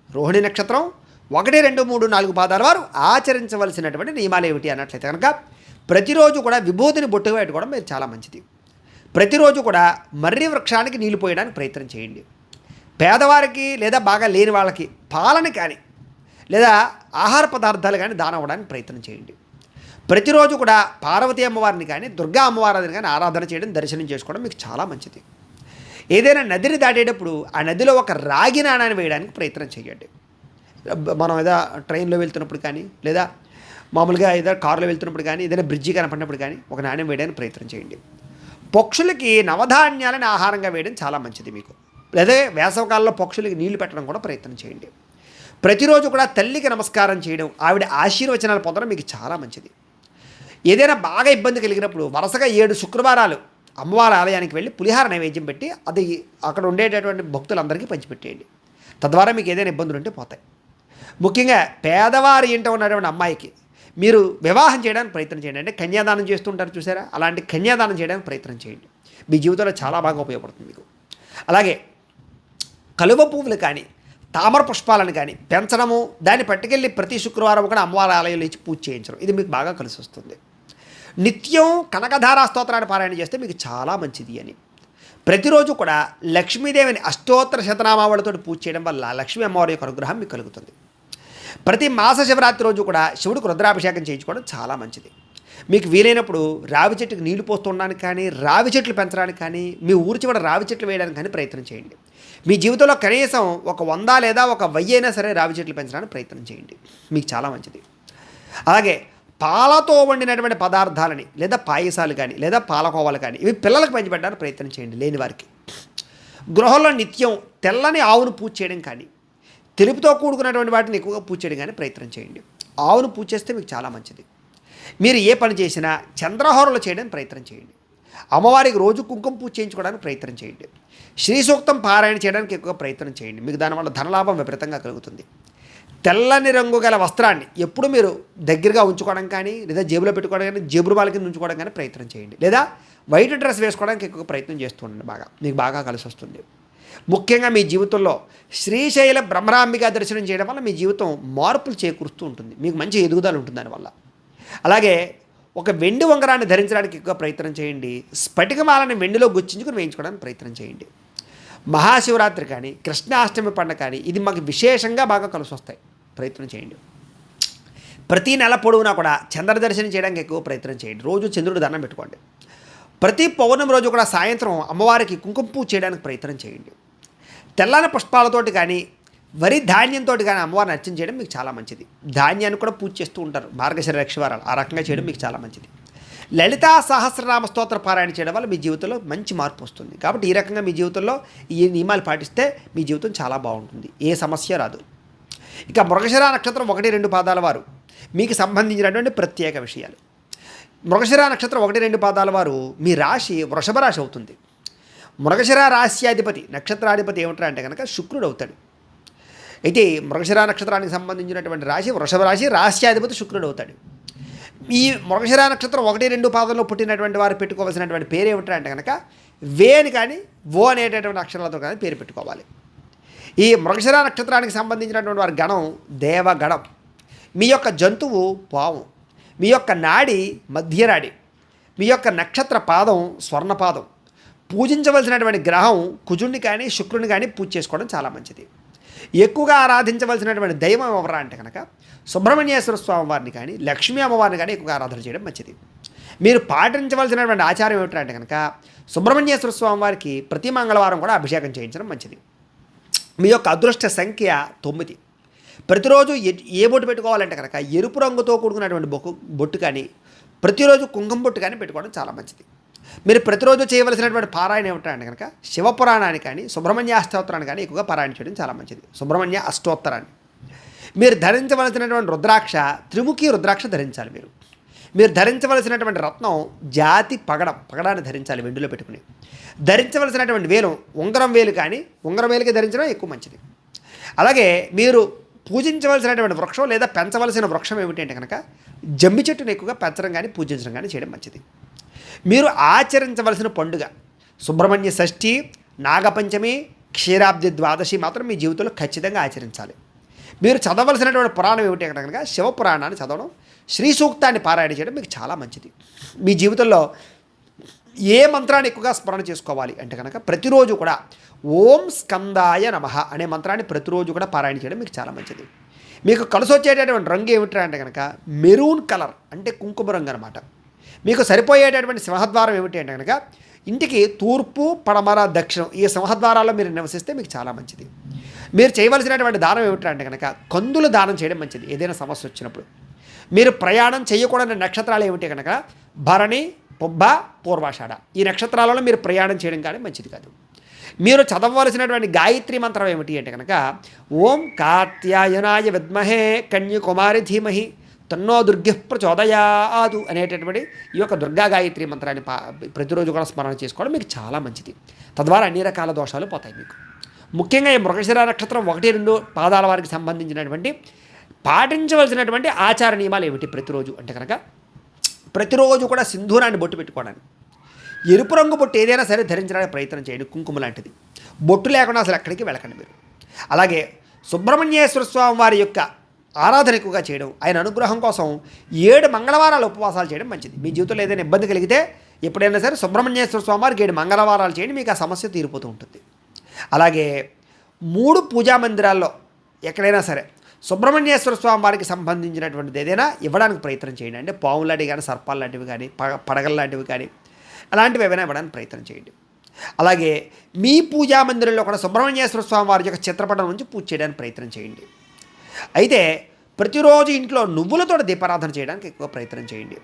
రోహిణి నక్షత్రం 1, 2, 3, 4 పాదాల వారు ఆచరించవలసినటువంటి నియమాలు ఏమిటి అన్నట్లయితే కనుక ప్రతిరోజు కూడా విభూతిని బొట్టుగా పెట్టుకోవడం మీరు చాలా మంచిది. ప్రతిరోజు కూడా మర్రి వృక్షానికి నీళ్లు పోయడానికి ప్రయత్నం చేయండి. పేదవారికి లేదా బాగా లేని వాళ్ళకి పాలని కానీ లేదా ఆహార పదార్థాలు కానీ దానం అవ్వడానికి ప్రయత్నం చేయండి. ప్రతిరోజు కూడా పార్వతీ అమ్మవారిని కానీ దుర్గా అమ్మవారిని కానీ ఆరాధన చేయడం, దర్శనం చేసుకోవడం మీకు చాలా మంచిది. ఏదైనా నదిని దాటేటప్పుడు ఆ నదిలో ఒక రాగి నాణాన్ని వేయడానికి ప్రయత్నం చేయండి. మనం ఏదో ట్రైన్లో వెళ్తున్నప్పుడు కానీ లేదా మామూలుగా ఏదో కారులో వెళ్తున్నప్పుడు కానీ ఏదైనా బ్రిడ్జి కనపడినప్పుడు కానీ ఒక నాణ్యం వేయడానికి ప్రయత్నం చేయండి. పక్షులకి నవధాన్యాలను ఆహారంగా వేయడం చాలా మంచిది మీకు. లేదా వేసవకాలంలో పక్షులకి నీళ్లు పెట్టడం కూడా ప్రయత్నం చేయండి. ప్రతిరోజు కూడా తల్లికి నమస్కారం చేయడం, ఆవిడ ఆశీర్వచనాలు పొందడం మీకు చాలా మంచిది. ఏదైనా బాగా ఇబ్బంది కలిగినప్పుడు వరుసగా 7 శుక్రవారాలు అమ్మవారి ఆలయానికి వెళ్ళి పులిహార నైవేద్యం పెట్టి అది అక్కడ ఉండేటటువంటి భక్తులందరికీ పంచిపెట్టేయండి. తద్వారా మీకు ఏదైనా ఇబ్బందులు ఉంటే పోతాయి. ముఖ్యంగా పేదవారి ఇంట ఉన్నటువంటి అమ్మాయికి మీరు వివాహం చేయడానికి ప్రయత్నం చేయండి. అంటే కన్యాదానం చేస్తుంటారు చూసారా, అలాంటి కన్యాదానం చేయడానికి ప్రయత్నం చేయండి. మీ జీవితంలో చాలా బాగా ఉపయోగపడుతుంది మీకు. అలాగే కలువ పువ్వులు కానీ తామర పుష్పాలను కానీ పెంచడము, దాన్ని పట్టుకెళ్ళి ప్రతి శుక్రవారం కూడా అమ్మవారి ఆలయంలో ఇచ్చి పూజ చేయించడం, ఇది మీకు బాగా కలిసి వస్తుంది. నిత్యం కనకధారా స్తోత్రాన్ని పారాయణ చేస్తే మీకు చాలా మంచిది అని. ప్రతిరోజు కూడా లక్ష్మీదేవిని అష్టోత్తర శతనామావళితో పూజ చేయడం వల్ల లక్ష్మీ అమ్మవారి యొక్క అనుగ్రహం మీకు కలుగుతుంది. ప్రతి మాస శివరాత్రి రోజు కూడా శివుడికి రుద్రాభిషేకం చేయించుకోవడం చాలా మంచిది. మీకు వీలైనప్పుడు రావి చెట్టుకి నీళ్లు పోస్తుండడానికి కానీ, రావి చెట్లు పెంచడానికి కానీ, మీ ఊరి చివర రావి చెట్లు వేయడానికి కానీ ప్రయత్నం చేయండి. మీ జీవితంలో కనీసం ఒక 100 లేదా ఒక 1000 అయినా సరే రావి చెట్లు పెంచడానికి ప్రయత్నం చేయండి, మీకు చాలా మంచిది. అలాగే పాలతో వండినటువంటి పదార్థాలని లేదా పాయసాలు కానీ లేదా పాలకోవాలు కానీ ఇవి పిల్లలకు పంచిపెట్టడానికి ప్రయత్నం చేయండి లేని వారికి. గృహంలో నిత్యం తెల్లని ఆవును పూజ చేయడం కానీ, తెలుపుతో కూడుకున్నటువంటి వాటిని ఎక్కువగా పూజ చేయడం కానీ ప్రయత్నం చేయండి. ఆవును పూజ చేస్తే మీకు చాలా మంచిది. మీరు ఏ పని చేసినా చంద్రహోరలు చేయడానికి ప్రయత్నం చేయండి. అమ్మవారికి రోజు కుంకుమ పూజ చేయించుకోవడానికి ప్రయత్నం చేయండి. శ్రీ సూక్తం పారాయణ చేయడానికి ఎక్కువ ప్రయత్నం చేయండి. మీకు దానివల్ల ధనలాభం విపరీతంగా కలుగుతుంది. తెల్లని రంగు గల వస్త్రాన్ని ఎప్పుడు మీరు దగ్గరగా ఉంచుకోవడం కానీ లేదా జేబులో పెట్టుకోవడం కానీ, జేబురు బాల కింద ఉంచుకోవడం కానీ ప్రయత్నం చేయండి. లేదా వైట్ డ్రెస్ వేసుకోవడానికి ఎక్కువ ప్రయత్నం చేస్తూ ఉండండి, మీకు బాగా కలిసి వస్తుంది. ముఖ్యంగా మీ జీవితంలో శ్రీశైల బ్రహ్మరాంబిక దర్శనం చేయడం వల్ల మీ జీవితం మార్పులు చేకూరుస్తూ ఉంటుంది, మీకు మంచి ఎదుగుదల ఉంటుంది దానివల్ల. అలాగే ఒక వెండి ఉంగరాన్ని ధరించడానికి ఎక్కువ ప్రయత్నం చేయండి. స్ఫటికమాలని వెండిలో గుచ్చించుకుని వేయించుకోవడానికి ప్రయత్నం చేయండి. మహాశివరాత్రి కానీ కృష్ణాష్టమి పండుగ కానీ ఇది మాకు విశేషంగా బాగా కలిసి వస్తాయి, ప్రయత్నం చేయండి. ప్రతి నెల పొడవునా కూడా చంద్ర దర్శనం చేయడానికి ఎక్కువ ప్రయత్నం చేయండి. రోజు చంద్రుడు దండం పెట్టుకోండి. ప్రతి పౌర్ణమి రోజు కూడా సాయంత్రం అమ్మవారికి కుంకుమ పూజ చేయడానికి ప్రయత్నం చేయండి. తెల్లని పుష్పాలతోటి కానీ వరి ధాన్యంతో కానీ అమ్మవారిని అర్చన చేయడం మీకు చాలా మంచిది. ధాన్యాన్ని కూడా పూజ చేస్తూ ఉంటారు మార్గశిర లక్షవారాలు, ఆ రకంగా చేయడం మీకు చాలా మంచిది. లలితా సహస్రనామ స్తోత్ర పారాయణ చేయడం వల్ల మీ జీవితంలో మంచి మార్పు వస్తుంది. కాబట్టి ఈ రకంగా మీ జీవితంలో ఈ నియమాలు పాటిస్తే మీ జీవితం చాలా బాగుంటుంది, ఏ సమస్య రాదు. ఇక మృగశిర నక్షత్రం 1, 2 పాదాల వారు మీకు సంబంధించినటువంటి ప్రత్యేక విషయాలు. మృగశిర నక్షత్రం 1, 2 పాదాల వారు మీ రాశి వృషభ రాశి అవుతుంది. మృగశిర రాశ్యాధిపతి నక్షత్రాధిపతి ఏమిటంటే కనుక శుక్రుడు అవుతాడు. అయితే మృగశిర నక్షత్రానికి సంబంధించినటువంటి రాశి వృషభ రాశి, రాశ్యాధిపతి శుక్రుడు అవుతాడు. ఈ మృగశిర నక్షత్రం 1, 2 పాదంలో పుట్టినటువంటి వారు పెట్టుకోవాల్సినటువంటి పేరు ఏమిటంటే కనుక వే అని కానీ ఓ అనేటటువంటి అక్షరాలతో కానీ పేరు పెట్టుకోవాలి. ఈ మృగశిర నక్షత్రానికి సంబంధించినటువంటి వారి గణం దేవగణం. మీ యొక్క జంతువు పాము, మీ యొక్క నాడి మధ్యనాడి, మీ యొక్క నక్షత్ర పాదం స్వర్ణపాదం. పూజించవలసినటువంటి గ్రహం కుజుడిని కానీ శుక్రుని కానీ పూజ చేసుకోవడం చాలా మంచిది. ఎక్కువగా ఆరాధించవలసినటువంటి దైవం ఎవరా అంటే కనుక సుబ్రహ్మణ్యేశ్వర స్వామి వారిని కానీ లక్ష్మీ అమ్మవారిని కానీ ఎక్కువగా ఆరాధన చేయడం మంచిది. మీరు పాటించవలసినటువంటి ఆచారం ఏమిటంటే కనుక సుబ్రహ్మణ్యేశ్వర స్వామి వారికి ప్రతి మంగళవారం కూడా అభిషేకం చేయించడం మంచిది. మీ యొక్క అదృష్ట సంఖ్య 9. ప్రతిరోజు ఏ బొట్టు పెట్టుకోవాలంటే కనుక ఎరుపు రంగుతో కూడుకున్నటువంటి బొట్టు కానీ ప్రతిరోజు కుంకుమ బొట్టు కానీ పెట్టుకోవడం చాలా మంచిది. మీరు ప్రతిరోజు చేయవలసినటువంటి పారాయణ ఏమిటంటే కనుక శివపురాణాన్ని కానీ సుబ్రహ్మణ్య అష్టోత్తరాన్ని కానీ ఎక్కువగా పారాయణ చేయడం చాలా మంచిది. సుబ్రహ్మణ్య అష్టోత్తరాన్ని మీరు ధరించవలసినటువంటి రుద్రాక్ష త్రిముఖి రుద్రాక్ష ధరించాలి. మీరు ధరించవలసినటువంటి రత్నం జాతి పగడాన్ని ధరించాలి వెండిలో పెట్టుకుని. ధరించవలసినటువంటి వేలు ఉంగరం వేలు కానీ ఉంగరం వేలుకి ధరించడం ఎక్కువ మంచిది. అలాగే మీరు పూజించవలసినటువంటి వృక్షం లేదా పెంచవలసిన వృక్షం ఏమిటంటే కనుక జమ్మి చెట్టును ఎక్కువగా పెంచడం కానీ పూజించడం కానీ చేయడం మంచిది. మీరు ఆచరించవలసిన పండుగ సుబ్రహ్మణ్య షష్ఠి, నాగపంచమి, క్షీరాబ్ది ద్వాదశి మాత్రం మీ జీవితంలో ఖచ్చితంగా ఆచరించాలి. మీరు చదవలసినటువంటి పురాణం ఏమిటి కనుక శివపురాణాన్ని చదవడం, శ్రీ సూక్తాన్ని పారాయణ చేయడం మీకు చాలా మంచిది. మీ జీవితంలో ఏ మంత్రాన్ని ఎక్కువగా స్మరణ చేసుకోవాలి అంటే కనుక ప్రతిరోజు కూడా ఓం స్కందాయ నమః అనే మంత్రాన్ని ప్రతిరోజు కూడా పారాయణ చేయడం మీకు చాలా మంచిది. మీకు కలిసి వచ్చేటటువంటి రంగు ఏమిటి అంటే కనుక మెరూన్ కలర్ అంటే కుంకుమ రంగు అనమాట. మీకు సరిపోయేటటువంటి సింహద్వారం ఏమిటి అంటే కనుక ఇంటికి తూర్పు, పడమర, దక్షిణం ఈ సింహద్వారాల్లో మీరు నివసిస్తే మీకు చాలా మంచిది. మీరు చేయవలసినటువంటి దానం ఏమిటి అంటే కనుక కందులు దానం చేయడం మంచిది. ఏదైనా సమస్య వచ్చినప్పుడు మీరు ప్రయాణం చేయకూడని నక్షత్రాలు ఏమిటి కనుక భరణి, పుబ్బ, పూర్వాషాఢ ఈ నక్షత్రాలలో మీరు ప్రయాణం చేయడం కానీ మంచిది కాదు. మీరు చదవవలసినటువంటి గాయత్రి మంత్రం ఏమిటి అంటే కనుక ఓం కాత్యాయనాయ విద్మహే కన్యకుమారి ధీమహి తన్నో దుర్గ ప్రచోదయాదు అనేటటువంటి ఈ యొక్క దుర్గా గాయత్రి మంత్రాన్ని ప్రతిరోజు కూడా స్మరణ చేసుకోవడం మీకు చాలా మంచిది. తద్వారా అన్ని రకాల దోషాలు పోతాయి మీకు. ముఖ్యంగా ఈ మృగశిర నక్షత్రం 1-2 పాదాల వారికి సంబంధించినటువంటి పాటించవలసినటువంటి ఆచార నియమాలు ఏమిటి ప్రతిరోజు అంటే కనుక ప్రతిరోజు కూడా సింధూరాన్ని బొట్టు పెట్టుకోవడానికి, ఎరుపు రంగు బొట్టు ఏదైనా సరే ధరించడానికి ప్రయత్నం చేయండి. కుంకుమ లాంటిది బొట్టు లేకుండా అసలు ఎక్కడికి వెళ్ళకండి మీరు. అలాగే సుబ్రహ్మణ్యేశ్వర స్వామి వారి యొక్క ఆరాధన ఎక్కువగా చేయడం, ఆయన అనుగ్రహం కోసం 7 మంగళవారాలు ఉపవాసాలు చేయడం మంచిది. మీ జీవితంలో ఏదైనా ఇబ్బంది కలిగితే ఎప్పుడైనా సరే సుబ్రహ్మణ్యేశ్వర స్వామి వారికి 7 మంగళవారాలు చేయండి, మీకు ఆ సమస్య తీరిపోతూ ఉంటుంది. అలాగే 3 పూజా మందిరాల్లో ఎక్కడైనా సరే సుబ్రహ్మణ్యేశ్వర స్వామి వారికి సంబంధించినటువంటిది ఏదైనా ఇవ్వడానికి ప్రయత్నం చేయండి. అంటే పాము లాంటివి కానీ, సర్పాలు లాంటివి కానీ, పడగల లాంటివి కానీ అలాంటివి ఏమైనా ఇవ్వడానికి ప్రయత్నం చేయండి. అలాగే మీ పూజా మందిరంలో కూడా సుబ్రహ్మణ్యేశ్వర స్వామి వారి యొక్క చిత్రపటం నుంచి పూజ చేయడానికి ప్రయత్నం చేయండి. అయితే ప్రతిరోజు ఇంట్లో నువ్వులతో దీపారాధన చేయడానికి ఎక్కువ ప్రయత్నం చేయండి.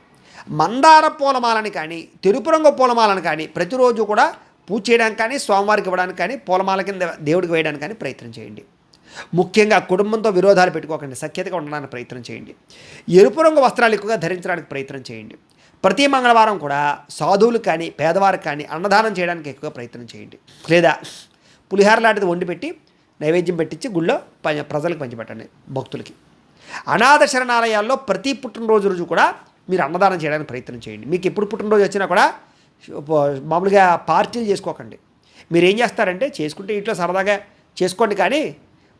మందార పూలమాలని కానీ, తెలుపు రంగు పూలమాలను కానీ ప్రతిరోజు కూడా పూజ చేయడానికి కానీ, స్వామివారికి ఇవ్వడానికి కానీ, పూలమాల కింద దేవుడికి వేయడానికి కానీ ప్రయత్నం చేయండి. ముఖ్యంగా కుటుంబంతో విరోధాలు పెట్టుకోకండి, సఖ్యతగా ఉండడానికి ప్రయత్నం చేయండి. ఎరుపు రంగు వస్త్రాలు ఎక్కువగా ధరించడానికి ప్రయత్నం చేయండి. ప్రతి మంగళవారం కూడా సాధువులకు కానీ, పేదవారికి కానీ అన్నదానం చేయడానికి ఎక్కువ ప్రయత్నం చేయండి. లేదా పులిహార లాంటిది వండి పెట్టి నైవేద్యం పెట్టించి గుళ్ళో ప్రజలకు పంచిపెట్టండి, భక్తులకి. అనాథ శరణాలయాల్లో ప్రతి పుట్టినరోజు రోజు కూడా మీరు అన్నదానం చేయడానికి ప్రయత్నం చేయండి. మీకు ఎప్పుడు పుట్టినరోజు వచ్చినా కూడా మామూలుగా పార్టీలు చేసుకోకండి. మీరు ఏం చేస్తారంటే చేసుకుంటే ఇంట్లో సరదాగా చేసుకోండి, కానీ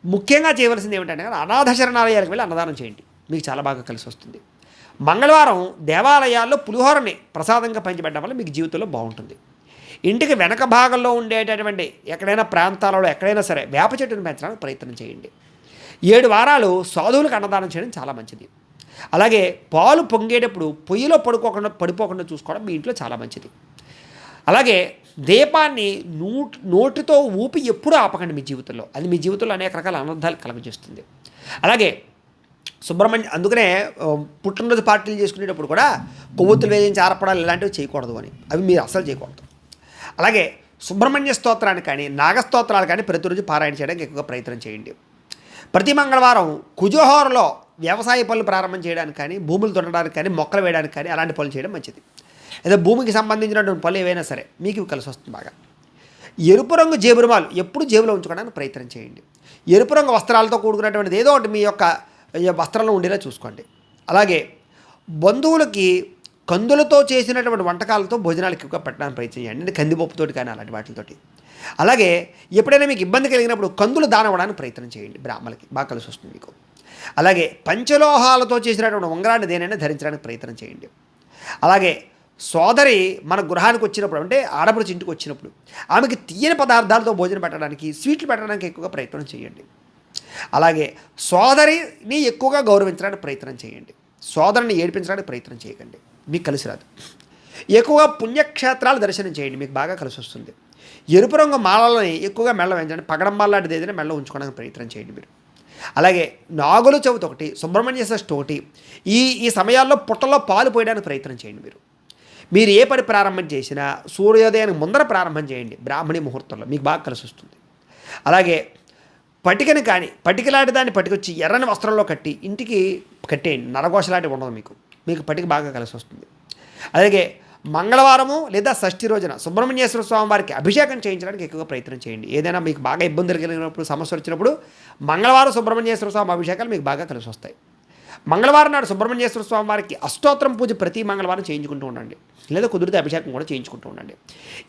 ముఖ్యంగా చేయవలసింది ఏమిటంటే అనాథ శరణాలయాలకు వెళ్ళి అన్నదానం చేయండి, మీకు చాలా బాగా కలిసి వస్తుంది. మంగళవారం దేవాలయాల్లో పులిహోరని ప్రసాదంగా పంచిపెట్టడం వల్ల మీకు జీవితంలో బాగుంటుంది. ఇంటికి వెనక భాగంలో ఉండేటటువంటి ఎక్కడైనా ప్రాంతాలలో ఎక్కడైనా సరే వేప చెట్టును పెంచడానికి ప్రయత్నం చేయండి. 7 వారాలు సాధువులకు అన్నదానం చేయడం చాలా మంచిది. అలాగే పాలు పొంగేటప్పుడు పొయ్యిలో పడిపోకుండా చూసుకోవడం మీ ఇంట్లో చాలా మంచిది. అలాగే దీపాన్ని నోటితో ఊపి ఎప్పుడూ ఆపకండి మీ జీవితంలో, అది మీ జీవితంలో అనేక రకాల అనర్థాలు కలుగజేస్తుంది. అలాగే అందుకనే పుట్టినరోజు పార్టీలు చేసుకునేటప్పుడు కూడా కొవ్వొత్తులు వేయించి ఆరపడాలు ఇలాంటివి చేయకూడదు అని, అవి మీరు అస్సలు చేయకూడదు. అలాగే సుబ్రహ్మణ్య స్తోత్రాన్ని కానీ, నాగస్తోత్రాలు కానీ ప్రతిరోజు పారాయణ చేయడానికి ఎక్కువగా ప్రయత్నం చేయండి. ప్రతి మంగళవారం కుజోహోరలో వ్యవసాయ పనులు ప్రారంభం చేయడానికి కానీ, భూములు దున్నడానికి కానీ, మొక్కలు వేయడానికి కానీ అలాంటి పనులు చేయడం మంచిది. లేదా భూమికి సంబంధించినటువంటి పనులు ఏవైనా సరే మీకు కలిసి వస్తుంది బాగా. ఎరుపు రంగు జేబురుమాలు ఎప్పుడు జేబులో ఉంచుకోవడానికి ప్రయత్నం చేయండి. ఎరుపు రంగు వస్త్రాలతో కూడుకున్నటువంటిది ఏదో ఒకటి మీ యొక్క వస్త్రంలో ఉండేలా చూసుకోండి. అలాగే బంధువులకి కందులతో చేసినటువంటి వంటకాలతో భోజనాలు ఎక్కువగా పెట్టడానికి ప్రయత్నం చేయండి, అంటే కందిపప్పుతోటి కానీ అలాంటి వాటితోటి. అలాగే ఎప్పుడైనా మీకు ఇబ్బంది కలిగినప్పుడు కందులు దానం అవ్వడానికి ప్రయత్నం చేయండి, బ్రాహ్మణులకి బాగా కలిసి వస్తుంది మీకు. అలాగే పంచలోహాలతో చేసినటువంటి ఉంగరాన్ని దేనైనా ధరించడానికి ప్రయత్నం చేయండి. అలాగే సోదరి మన గృహానికి వచ్చినప్పుడు, అంటే ఆడపడుచు ఇంటికి వచ్చినప్పుడు ఆమెకి తీయని పదార్థాలతో భోజనం పెట్టడానికి, స్వీట్లు పెట్టడానికి ఎక్కువగా ప్రయత్నం చేయండి. అలాగే సోదరిని ఎక్కువగా గౌరవించడానికి ప్రయత్నం చేయండి, సోదరిని ఏడిపించడానికి ప్రయత్నం చేయకండి, మీకు కలిసి రాదు. ఎక్కువగా పుణ్యక్షేత్రాలు దర్శనం చేయండి, మీకు బాగా కలిసి వస్తుంది. ఎరుపు రంగు మాలలని ఎక్కువగా మెల్ల వేయించండి, పగడంబాల్ లాంటిది ఏదైనా మెల్ల ఉంచుకోవడానికి ప్రయత్నం చేయండి మీరు. అలాగే నాగుల చవితి ఒకటి, సుబ్రహ్మణ్య షష్ఠి ఒకటి, ఈ సమయాల్లో పుట్టలో పాలు పోయడానికి ప్రయత్నం చేయండి మీరు. మీరు ఏ పని ప్రారంభం చేసినా సూర్యోదయానికి ముందర ప్రారంభం చేయండి బ్రాహ్మణి ముహూర్తంలో, మీకు బాగా కలిసి వస్తుంది. అలాగే పటికని కానీ పటికలాంటి దాన్ని పట్టుకొచ్చి ఎర్రని వస్త్రంలో కట్టి ఇంటికి కట్టేయండి, నరఘోషలాంటివి ఉండదు మీకు, మీకు పటిక బాగా కలిసి వస్తుంది. అలాగే మంగళవారము లేదా షష్ఠి రోజున సుబ్రహ్మణ్యేశ్వర స్వామి వారికి అభిషేకం చేయించడానికి ఎక్కువగా ప్రయత్నం చేయండి. ఏదైనా మీకు బాగా ఇబ్బందులు కలిగినప్పుడు, సమస్య వచ్చినప్పుడు మంగళవారం సుబ్రహ్మణ్యేశ్వర స్వామి అభిషేకాలు మీకు బాగా కలిసి వస్తాయి. మంగళవారం నాడు సుబ్రహ్మణ్యేశ్వర స్వామి వారికి అష్టోత్తరం పూజ ప్రతి మంగళవారం చేయించుకుంటూ ఉండండి, లేదా కుదిరితే అభిషేకం కూడా చేయించుకుంటూ ఉండండి.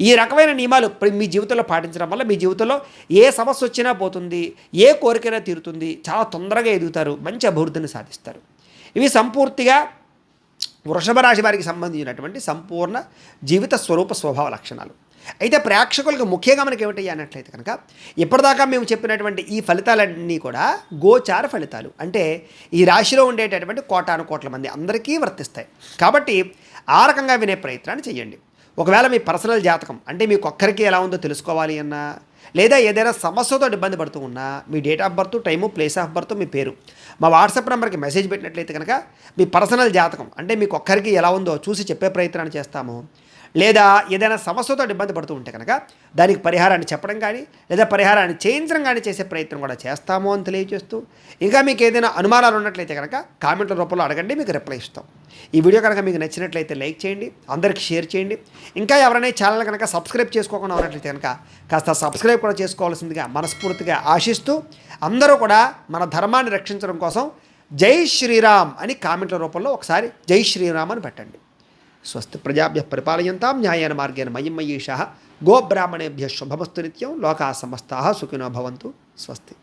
ఈ రకమైన నియమాలు మీ జీవితంలో పాటించడం వల్ల మీ జీవితంలో ఏ సమస్య వచ్చినా పోతుంది, ఏ కోరికైనా తీరుతుంది, చాలా తొందరగా ఎదుగుతారు, మంచి అభివృద్ధిని సాధిస్తారు. ఇవి సంపూర్తిగా వృషభ రాశి వారికి సంబంధించినటువంటి సంపూర్ణ జీవిత స్వరూప స్వభావ లక్షణాలు. అయితే ప్రేక్షకులకు ముఖ్యంగా మనకి ఏమిటయ్యా అన్నట్లయితే కనుక, ఇప్పటిదాకా మేము చెప్పినటువంటి ఈ ఫలితాలన్నీ కూడా గోచార ఫలితాలు, అంటే ఈ రాశిలో ఉండేటటువంటి కోటాను కోట్ల మంది అందరికీ వర్తిస్తాయి. కాబట్టి ఆ రకంగా వినే ప్రయత్నాన్ని చేయండి. ఒకవేళ మీ పర్సనల్ జాతకం, అంటే మీకు ఒక్కరికి ఎలా ఉందో తెలుసుకోవాలి అన్నా, లేదా ఏదైనా సమస్యతో ఇబ్బంది పడుతూ ఉన్నా, మీ date of birth, time, place of birth, మీ పేరు మా వాట్సాప్ నెంబర్కి మెసేజ్ పెట్టినట్లయితే కనుక మీ పర్సనల్ జాతకం, అంటే మీకు ఒక్కరికి ఎలా ఉందో చూసి చెప్పే ప్రయత్నాన్ని చేస్తాము. లేదా ఏదైనా సమస్యతో ఇబ్బంది పడుతూ ఉంటే కనుక దానికి పరిహారాన్ని చెప్పడం కానీ, లేదా పరిహారాన్ని చేయించడం కానీ చేసే ప్రయత్నం కూడా చేస్తాము అని తెలియజేస్తూ, ఇంకా మీకు ఏదైనా అనుమానాలు ఉన్నట్లయితే కనుక కామెంట్ల రూపంలో అడగండి, మీకు రిప్లై ఇస్తాం. ఈ వీడియో కనుక మీకు నచ్చినట్లయితే లైక్ చేయండి, అందరికీ షేర్ చేయండి. ఇంకా ఎవరైనా ఛానల్ కనుక సబ్స్క్రైబ్ చేసుకోకుండా ఉన్నట్లయితే కనుక కాస్త సబ్స్క్రైబ్ కూడా చేసుకోవాల్సిందిగా మనస్ఫూర్తిగా ఆశిస్తూ, అందరూ కూడా మన ధర్మాన్ని రక్షించడం కోసం జై శ్రీరామ్ అని కామెంట్ల రూపంలో ఒకసారి జై శ్రీరామ్ అని పెట్టండి. స్వస్తి ప్రజాభ్యః పరిపాలయంతాం న్యాయేన మార్గేణ మహిం మహీషాః. గోబ్రాహ్మణేభ్యः శుభమస్తు నిత్యం. లోకాः సమస్తాः సుఖినో భవంతు. స్వస్తి.